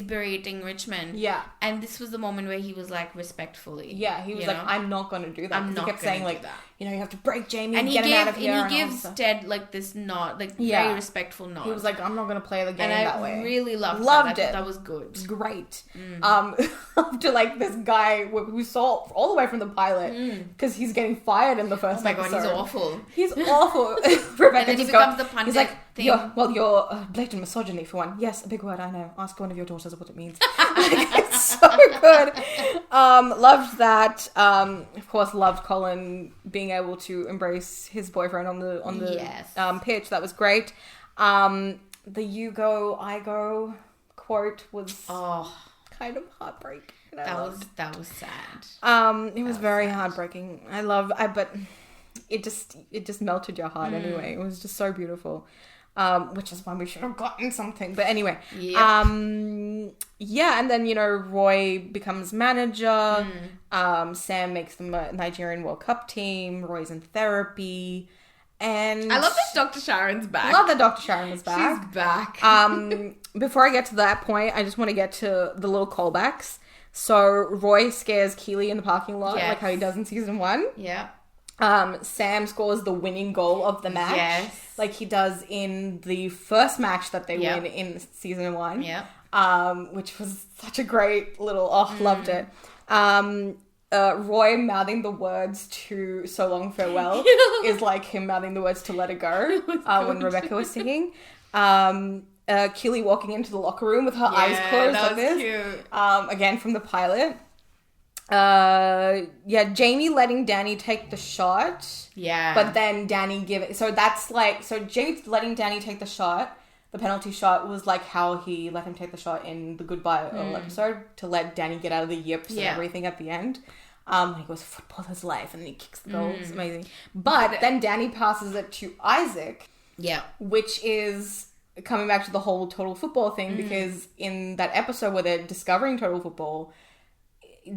S1: berating Richmond.
S2: Yeah.
S1: And this was the moment where he was like, respectfully.
S2: Yeah, he was like, I'm not going to do that.
S1: I'm not
S2: he kept saying, like,
S1: that.
S2: You know, you have to break Jamie and get him out of here.
S1: And he gives Ted, like, this nod, like, very respectful nod.
S2: He was like, I'm not going to play the game that way.
S1: And I really loved it. That was good.
S2: It was great. After, like, this guy who saw all the way from the pilot, because he's getting fired in the first episode.
S1: Oh my God, he's awful.
S2: He's awful. Rebecca
S1: and then he becomes the pundit.
S2: He's like,
S1: thing.
S2: You're blatant misogyny for one. Yes, a big word, I know. Ask one of your daughters what it means. It's so good. Loved that. Of course, loved Colin being able to embrace his boyfriend on the pitch. That was great. The "you go, I go" quote was kind of heartbreaking.
S1: That was sad.
S2: It was very heartbreaking. But it just melted your heart anyway. It was just so beautiful. Which is why we should have gotten something. But anyway.
S1: Yep.
S2: And then, you know, Roy becomes manager. Sam makes the Nigerian World Cup team. Roy's in therapy. And
S1: I love that Dr. Sharon's back.
S2: I love that Dr. Sharon is back.
S1: She's back.
S2: Before I get to that point, I just want to get to the little callbacks. So Roy scares Keely in the parking lot, like how he does in season 1.
S1: Yeah.
S2: Sam scores the winning goal of the match, like he does in the first match that they win in season 1. Which was such a great little loved it. Roy mouthing the words to "So Long Farewell" is like him mouthing the words to "Let It Go" when Rebecca was singing. Keely walking into the locker room with her eyes closed like this. Cute. Again from the pilot. Jamie letting Danny take the shot. Yeah. But then Danny Jamie letting Danny take the shot. The penalty shot was like how he let him take the shot in the Goodbye episode to let Danny get out of the yips and everything at the end. He goes, "Football is life," and then he kicks the goal. It's amazing. But then Danny passes it to Isaac. Yeah. Which is coming back to the whole total football thing, because in that episode where they're discovering total football,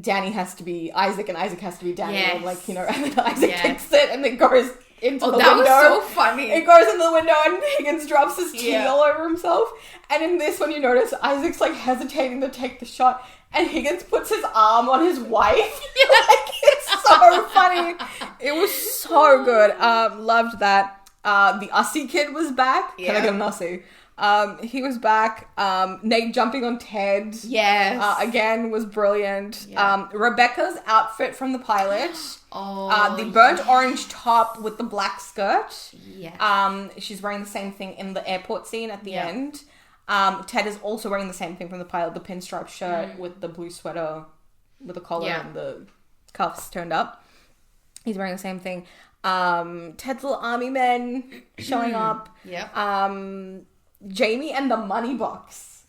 S2: Danny has to be Isaac and Isaac has to be Danny. Yes. And like, you know, and then Isaac kicks it and then goes into the window.
S1: That was so funny.
S2: It goes into the window and Higgins drops his tea all over himself. And in this one, you notice Isaac's like hesitating to take the shot and Higgins puts his arm on his wife. Like, it's so funny. It was so good. Loved that. The Ussie kid was back. Can I get an Ussie? He was back. Nate jumping on Ted. Yes. Again was brilliant. Yeah. Rebecca's outfit from the pilot. The burnt orange top with the black skirt. Yeah. She's wearing the same thing in the airport scene at the end. Ted is also wearing the same thing from the pilot, the pinstripe shirt with the blue sweater with the collar and the cuffs turned up. He's wearing the same thing. Ted's little army men showing up. Jamie and the money box.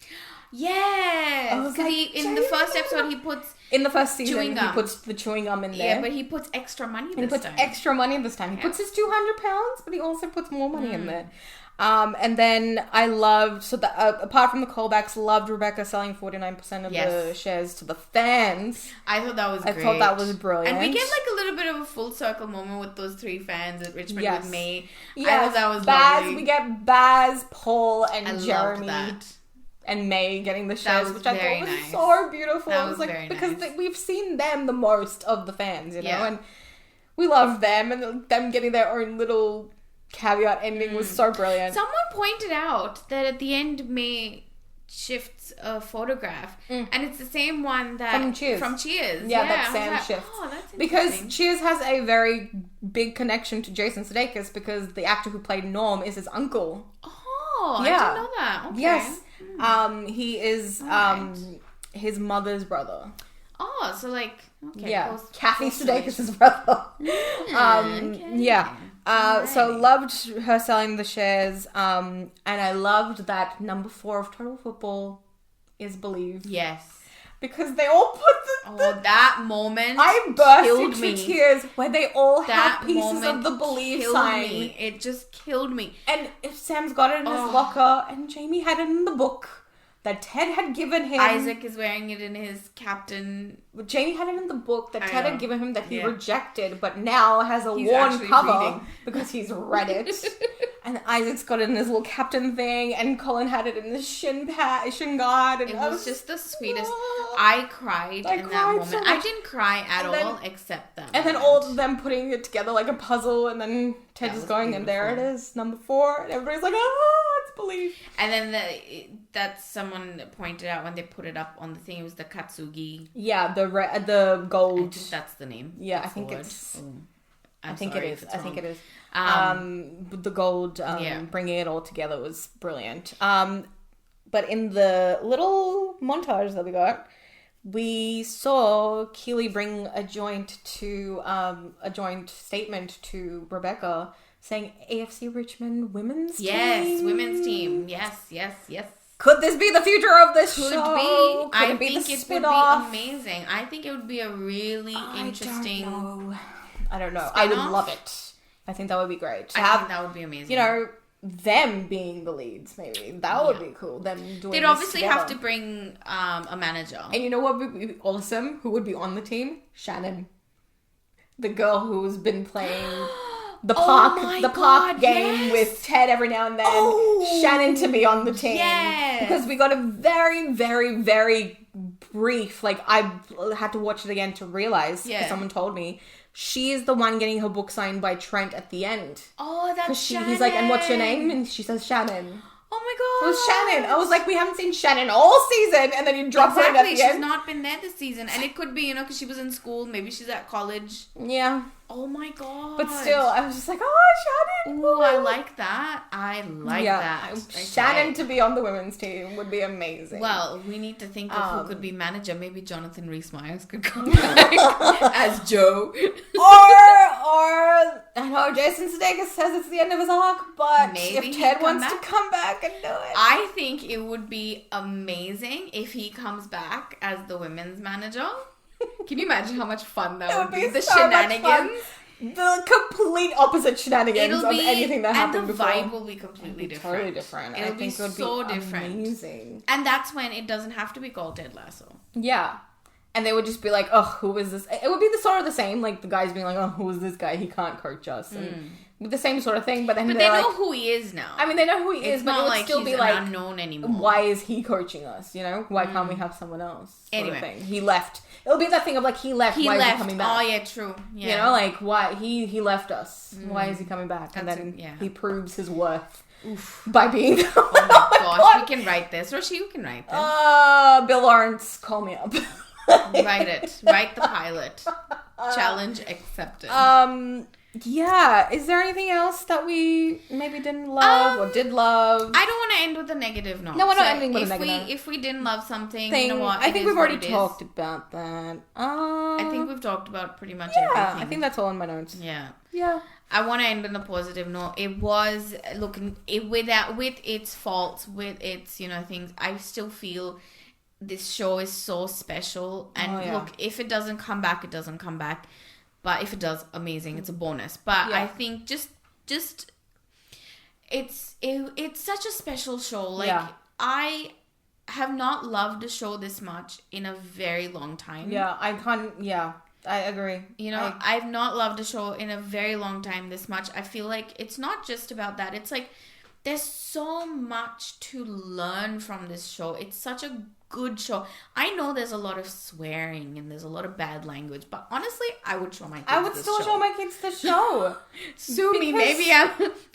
S1: Yes. Because in the first episode he puts...
S2: In the first season, he puts the chewing gum in there.
S1: Yeah, but he puts extra money this time.
S2: He puts extra money this time. He puts his £200, but he also puts more money in there. And then I loved... So apart from the callbacks, loved Rebecca selling 49% of the shares to the fans.
S1: I thought that was great.
S2: I thought that was brilliant.
S1: And we get like a little bit of a full circle moment with those 3 fans at Richmond with May. I thought that was lovely.
S2: We get Baz, Paul, and Jeremy.
S1: Loved that.
S2: And May getting the shares, which I thought was so beautiful.
S1: That
S2: was like, because we've seen them the most of the fans, you know, and We loved them, and them getting their own little caveat ending was so brilliant.
S1: Someone pointed out that at the end, May shifts a photograph, and it's the same one that
S2: from Cheers. Yeah, that Sam shifts.
S1: Oh, that's
S2: because Cheers has a very big connection to Jason Sudeikis because the actor who played Norm is his uncle.
S1: Oh, yeah. I didn't know that. Okay.
S2: Yes, he is his mother's brother.
S1: Oh, so like
S2: Kathy Sudeikis' brother. So loved her selling the shares, and I loved that number 4 of Total Football is believed.
S1: Yes,
S2: because they all put
S1: that moment
S2: I burst into tears where they all have pieces of the believe sign.
S1: It just killed me.
S2: And if Sam's got it in his locker, and Jamie had it in the book that Ted had given him.
S1: Isaac is wearing it in his captain.
S2: Jamie had it in the book that Ted had given him that he rejected, but now has a worn cover because he's read it. And Isaac's got it in his little captain thing, and Colin had it in his shin guard. And
S1: it was just the sweetest. I cried in that moment. So I didn't cry at all, except that.
S2: And then all of them putting it together like a puzzle, and then Ted is going, and there it is, number 4, and everybody's like, it's belief.
S1: And then that someone pointed out when they put it up on the thing, it was the Katsugi.
S2: Yeah, the gold.
S1: I think that's the name.
S2: Yeah, I think it's. I think it is. The gold, bringing it all together was brilliant. But in the little montage that we got, we saw Keely bring a joint statement to Rebecca saying AFC Richmond women's team.
S1: Yes, women's team. Yes.
S2: Could this be the future of this show?
S1: I think it would be amazing. I think it would be a really interesting.
S2: I don't know. I would love it. I think that would be great.
S1: I think that would be amazing.
S2: You know, them being the leads, maybe. That would be cool. Them doing
S1: They'd obviously have to bring a manager.
S2: And you know what would be awesome? Who would be on the team? Shannon. The girl who's been playing the park game with Ted every now and then. Shannon to be on the team.
S1: Yes.
S2: Because we got a very, very, very brief, I had to watch it again to realize, because someone told me, she is the one getting her book signed by Trent at the end.
S1: Oh, that's Shannon.
S2: He's like, and what's your name? And she says Shannon.
S1: Oh my god.
S2: So it was Shannon. I was like, we haven't seen Shannon all season, and then you drop her in at the end.
S1: She's not been there this season. And it could be, because she was in school. Maybe she's at college.
S2: Yeah.
S1: Oh my god.
S2: But still, I was just like, Shannon.
S1: Oh, I like that. I like that.
S2: Shannon to be on the women's team would be amazing.
S1: Well, we need to think of who could be manager. Maybe Jonathan Rhys-Meyers could come back as Joe. Or
S2: I know Jason Sudeikis says it's the end of his arc, but
S1: maybe
S2: if Ted wants to come back and do it.
S1: I think it would be amazing if he comes back as the women's manager. Can you imagine how much fun that would be? The so shenanigans.
S2: The complete opposite shenanigans of anything that happened before.
S1: And the vibe will be completely different.
S2: Totally different.
S1: It'll be so different.
S2: Amazing.
S1: And that's when it doesn't have to be called Ted Lasso.
S2: Yeah. And they would just be like, who is this? It would be the sort of the same, like the guys being like, who is this guy? He can't coach us. And the same sort of thing, but then
S1: they know who he is now.
S2: I mean, they know who he is, but it would still be like
S1: unknown ananymore.
S2: Why is he coaching us? Why can't we have someone else?
S1: Anyway,
S2: sort of thing. He left. It'll be that thing of he left. Why is he coming back?
S1: Oh yeah, true. Yeah.
S2: Why he left us? Why is he coming back? And then he proves his worth by being.
S1: Oh my gosh, we can write this, or you can write this.
S2: Bill Lawrence, call me up.
S1: Write it. Write the pilot. Challenge accepted.
S2: Yeah. Is there anything else that we maybe didn't love or did love?
S1: I don't want to end with a negative note.
S2: No, we're not ending with a negative.
S1: If we didn't love something, you know what?
S2: I think we've already talked about that.
S1: I think we've talked about pretty much everything.
S2: I think that's all in my notes.
S1: Yeah.
S2: Yeah.
S1: I want to end on a positive note. It was with its faults, with its things. I still feel this show is so special. And look, if it doesn't come back, it doesn't come back. But if it does, amazing. It's a bonus. But I think just it's such a special show. I have not loved a show this much in a very long time.
S2: Yeah, I agree.
S1: I've not loved a show in a very long time this much. I feel like it's not just about that. It's like there's so much to learn from this show. It's such a good show. I know there's a lot of swearing and there's a lot of bad language, but honestly, I would show my kids
S2: I would still show my kids the show.
S1: Sue me, maybe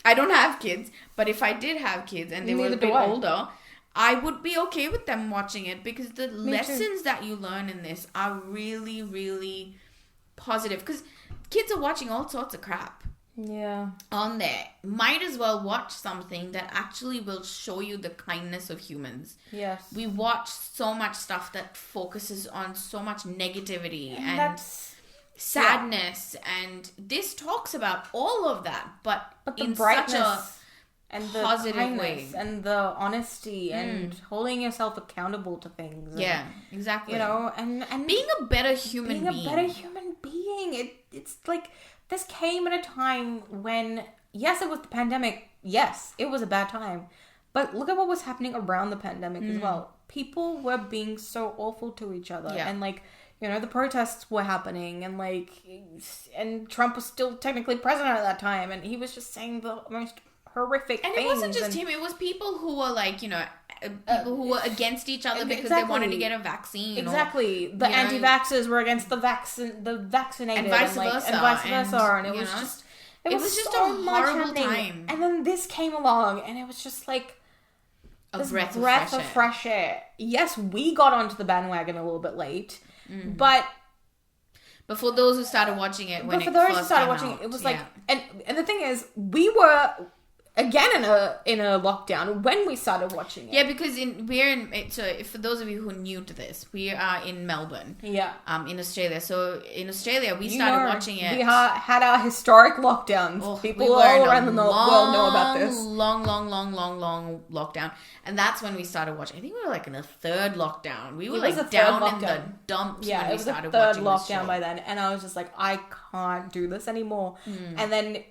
S1: I don't have kids, but if I did have kids and they were a bit older, I would be okay with them watching it, because the lessons that you learn in this are really, really positive, because kids are watching all sorts of crap.
S2: Yeah.
S1: On there. Might as well watch something that actually will show you the kindness of humans.
S2: Yes.
S1: We watch so much stuff that focuses on so much negativity and sadness, and this talks about all of that, but the in brightness such a
S2: and the
S1: positive way,
S2: and the honesty and holding yourself accountable to things.
S1: Yeah, exactly.
S2: You know, and
S1: being a better human being.
S2: Being a better human being. It's like, this came at a time when, yes, it was the pandemic. Yes, it was a bad time. But look at what was happening around the pandemic as well. People were being so awful to each other. Yeah. And like, you know, the protests were happening, and like, and Trump was still technically president at that time, and he was just saying the most horrific things.
S1: And it wasn't just him, it was people who were like, you know, people who were against each other because they wanted to get a vaccine.
S2: Exactly. The anti-vaxxers were against the vaccinated.
S1: And vice versa.
S2: And it was just... It was just so a horrible time. And then this came along, and it was just like...
S1: A breath of
S2: fresh air. Yes, we got onto the bandwagon a little bit late, but
S1: for those who started watching it when it first came out,
S2: it was like... And the thing is, we were... Again, in a lockdown when we started watching it.
S1: Yeah, because for those of you who are new to this, we are in Melbourne.
S2: Yeah.
S1: In Australia. So in Australia, we started watching it.
S2: We had our historic lockdowns. People all around the world know about this.
S1: Long lockdown, and that's when we started watching. I think we were like in a third lockdown. We were like down in the dumps when we started watching.
S2: It was the third lockdown by then, and I was just like, I can't do this anymore. And then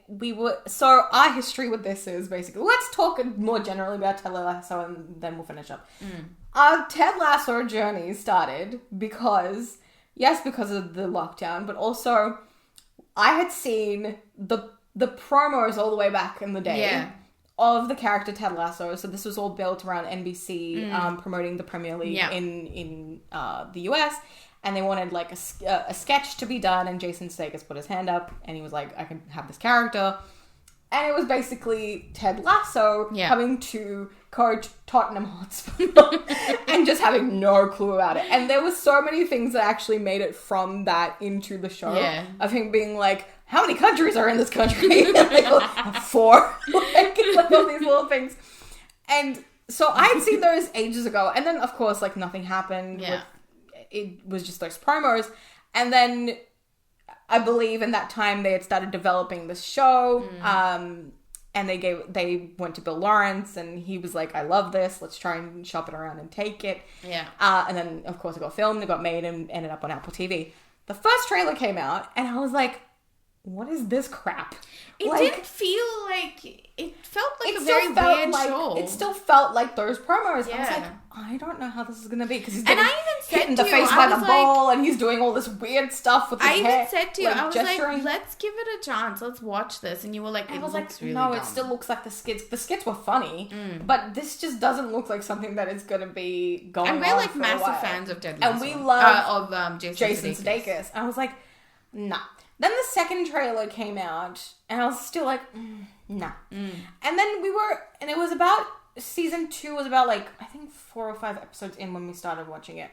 S2: so our history with this is basically, let's talk more generally about Ted Lasso, and then we'll finish up. Our Ted Lasso journey started because of the lockdown, but also I had seen the promos all the way back in the day of the character Ted Lasso. So this was all built around NBC promoting the Premier League in the US. And they wanted like a sketch to be done, and Jason Sudeikis put his hand up, and he was like, I can have this character. And it was basically Ted Lasso coming to coach Tottenham Hotspur and just having no clue about it. And there was so many things that actually made it from that into the show of him being like, how many countries are in this country? Like, 4. like all these little things. And so I had seen those ages ago. And then, of course, like nothing happened. It was just those promos. And then I believe in that time they had started developing the show. And they went to Bill Lawrence, and he was like, I love this. Let's try and shop it around and take it. Yeah. And then, of course, it got filmed, it got made, and ended up on Apple TV. The first trailer came out, and I was like, what is this crap?
S1: It didn't feel like... It felt like a very weird show.
S2: It still felt like those promos. Yeah. I was like, I don't know how this is going to be. Because he's getting hit in the face by the ball, and he's doing all this weird stuff with his hair.
S1: I even said to you, I was like, let's give it a chance. Let's watch this. And you were like, it looks really dumb.
S2: No, it still looks like the skits. The skits were funny, but this just doesn't look like something that is going to be going on.
S1: And we're like massive fans of Ted Lasso.
S2: And we love Jason Sudeikis. I was like, nah. Then the second trailer came out, and I was still like, nah. And then and it was about, season 2 was about like, I think 4 or 5 episodes in when we started watching it.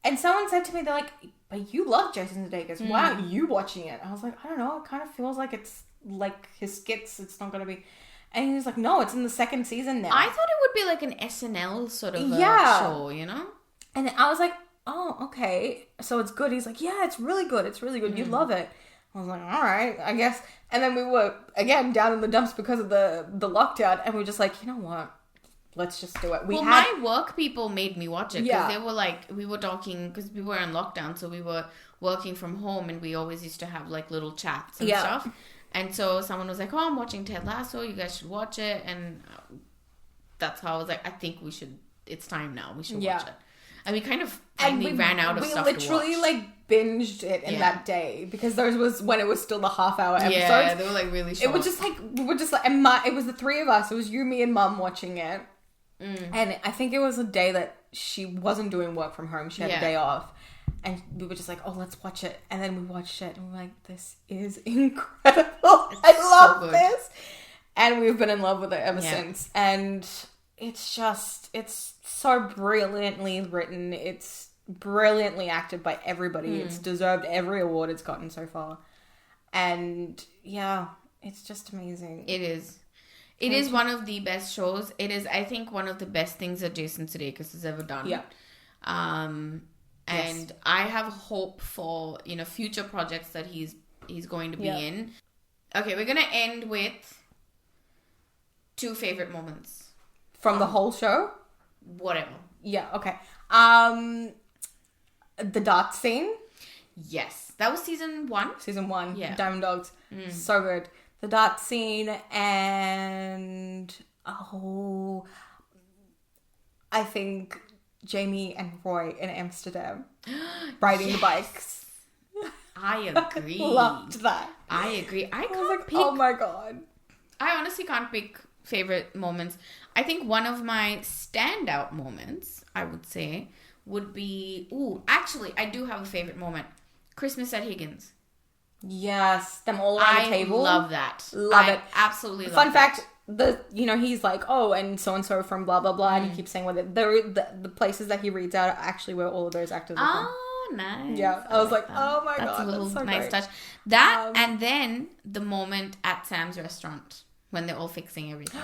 S2: And someone said to me, they're like, but you love Jason Sudeikis. Why aren't you watching it? I was like, I don't know. It kind of feels like it's like his skits. It's not going to be. And he was like, no, it's in the second season now.
S1: I thought it would be like an SNL sort of show, you know?
S2: And I was like, oh, okay. So it's good. He's like, yeah, it's really good. It's really good. You love it. I was like, all right, I guess. And then we were, again, down in the dumps because of the lockdown. And we were just like, you know what? Let's just do it.
S1: My work people made me watch it. Because they were like, we were talking, because we were in lockdown. So we were working from home. And we always used to have like little chats and stuff. And so someone was like, oh, I'm watching Ted Lasso. You guys should watch it. And that's how I was like, I think we should, it's time now. We should watch it. And we kind of ran out of stuff to watch. We literally
S2: like binged it in that day because those was when it was still the half-hour episodes.
S1: Yeah, they were like really short.
S2: It was just like and it was the 3 of us. It was you, me, and Mum watching it. And I think it was a day that she wasn't doing work from home. She had a day off. And we were just like, oh, let's watch it. And then we watched it and we're like, this is incredible. I love this. And we've been in love with it ever since. And it's so brilliantly written. It's brilliantly acted by everybody. It's deserved every award it's gotten so far. And yeah, it's just amazing.
S1: It is. It is one of the best shows. It is, I think, one of the best things that Jason Sudeikis has ever done.
S2: Yeah.
S1: And I have hope for, future projects that he's going to be in. Okay, we're going to end with 2 favorite moments.
S2: From the whole show?
S1: Whatever.
S2: Yeah, okay. The dart scene.
S1: Yes. That was season 1?
S2: Season 1.
S1: Yeah.
S2: Diamond Dogs. So good. The dart scene and... I think Jamie and Roy in Amsterdam riding the bikes.
S1: I agree.
S2: Loved that.
S1: I agree. I
S2: was like,
S1: pick...
S2: oh my God.
S1: I honestly can't pick favorite moments. I think one of my standout moments, I would say, would be... actually, I do have a favorite moment. Christmas at Higgins.
S2: Yes. Them all around the table.
S1: I love that.
S2: Love it.
S1: Absolutely love
S2: Fun
S1: that.
S2: fact, he's like, oh, and so from blah, blah, blah, and he keeps saying with it. The places that he reads out are actually where all of those actors are from.
S1: Oh, nice.
S2: Yeah. I was like, oh my God.
S1: That's a little
S2: that's so
S1: nice
S2: great.
S1: touch. That, and then the moment at Sam's restaurant when they're all fixing everything.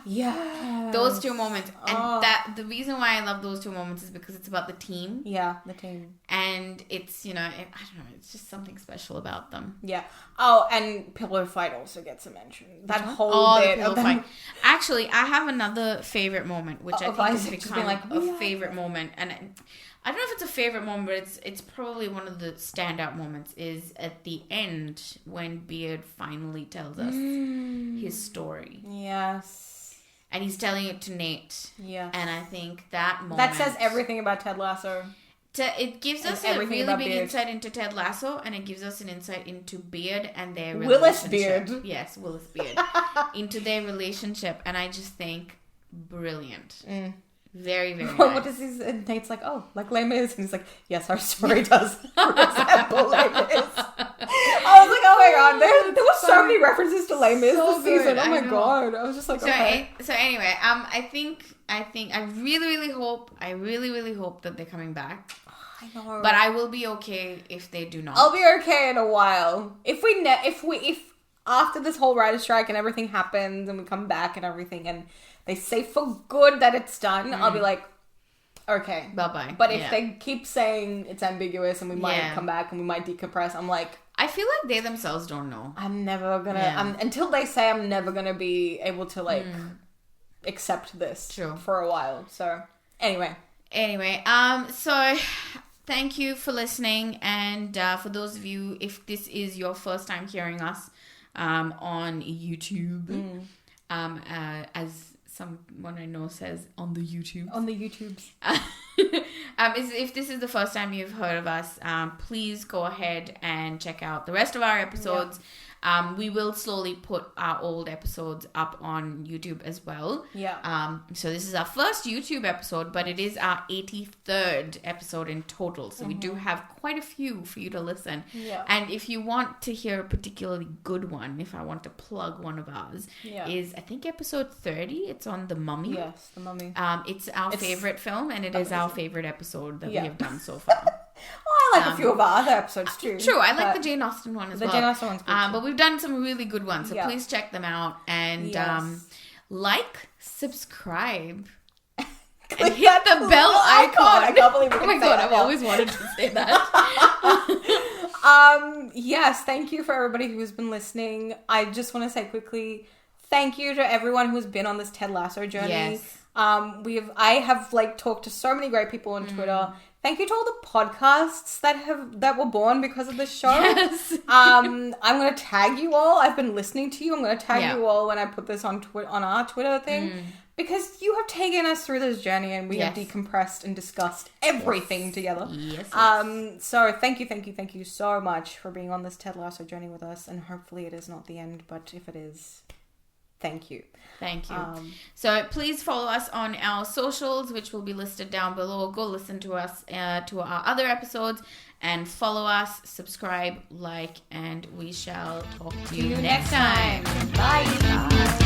S2: Yeah.
S1: Those 2 moments. And the reason why I love those 2 moments is because it's about the team.
S2: Yeah, the team.
S1: And it's, I don't know, it's just something special about them.
S2: Yeah. Oh, and Pillow Fight also gets a mention. That whole bit
S1: the
S2: of
S1: Pillow Fight. Actually, I have another favorite moment, which I think has become a favorite moment. And I don't know if it's a favorite moment, but it's probably one of the standout moments is at the end when Beard finally tells us his story.
S2: Yes.
S1: And he's telling it to Nate.
S2: Yeah.
S1: And I think that moment...
S2: That says everything about Ted Lasso.
S1: It gives us a really big insight into Ted Lasso, and it gives us an insight into Beard and their relationship.
S2: Willis Beard.
S1: Yes, Willis Beard. Into their relationship, and I just think brilliant. Very, very nice.
S2: What does he say? And Nate's like, oh, like Les Mis. And he's like, yes, our story does resemble Les Mis. I was like, oh my God. There were so many references to Les Mis this season. Oh my God. I was just like, okay.
S1: So anyway, I really hope that they're coming back.
S2: I know.
S1: But I will be okay if they do not.
S2: I'll be okay in a while. If after this whole writer strike and everything happens and we come back and everything and they say for good that it's done, I'll be like, okay.
S1: Bye-bye.
S2: But if they keep saying it's ambiguous and we might come back and we might decompress, I'm like...
S1: I feel like they themselves don't know.
S2: I'm never gonna... until they say I'm never gonna be able to, accept this for a while. So, anyway.
S1: So... Thank you for listening, and for those of you, if this is your first time hearing us on YouTube, as someone I know says, on the YouTube.
S2: On the YouTubes.
S1: If this is the first time you've heard of us, please go ahead and check out the rest of our episodes. We will slowly put our old episodes up on YouTube as well.
S2: Yeah.
S1: So this is our first YouTube episode, but it is our 83rd episode in total. So we do have quite a few for you to listen.
S2: Yeah.
S1: And if you want to hear a particularly good one, if I want to plug one of ours, is I think episode 30. It's on The Mummy.
S2: Yes, The Mummy.
S1: It's our favorite film, and it is our favorite episode that we have done so far.
S2: I like a few of our other episodes too.
S1: True, I like the Jane Austen one as well.
S2: The Jane Austen one's good too.
S1: But we've done some really good ones, so please check them out. And subscribe, and hit the bell icon.
S2: I can't believe we
S1: Oh my God, I've always wanted to say that.
S2: Yes, thank you for everybody who's been listening. I just want to say quickly, thank you to everyone who's been on this Ted Lasso journey.
S1: Yes.
S2: I have talked to so many great people on Twitter. Thank you to all the podcasts that were born because of this show.
S1: Yes.
S2: I'm gonna tag you all. I've been listening to you. I'm gonna tag you all when I put this on our Twitter thing because you have taken us through this journey and we have decompressed and discussed everything together.
S1: Yes.
S2: So thank you so much for being on this Ted Lasso journey with us, and hopefully it is not the end. But if it is, thank you.
S1: Thank you. So please follow us on our socials, which will be listed down below. Go listen to us, to our other episodes, and follow us, subscribe, like, and we shall talk to you next time.
S2: Bye.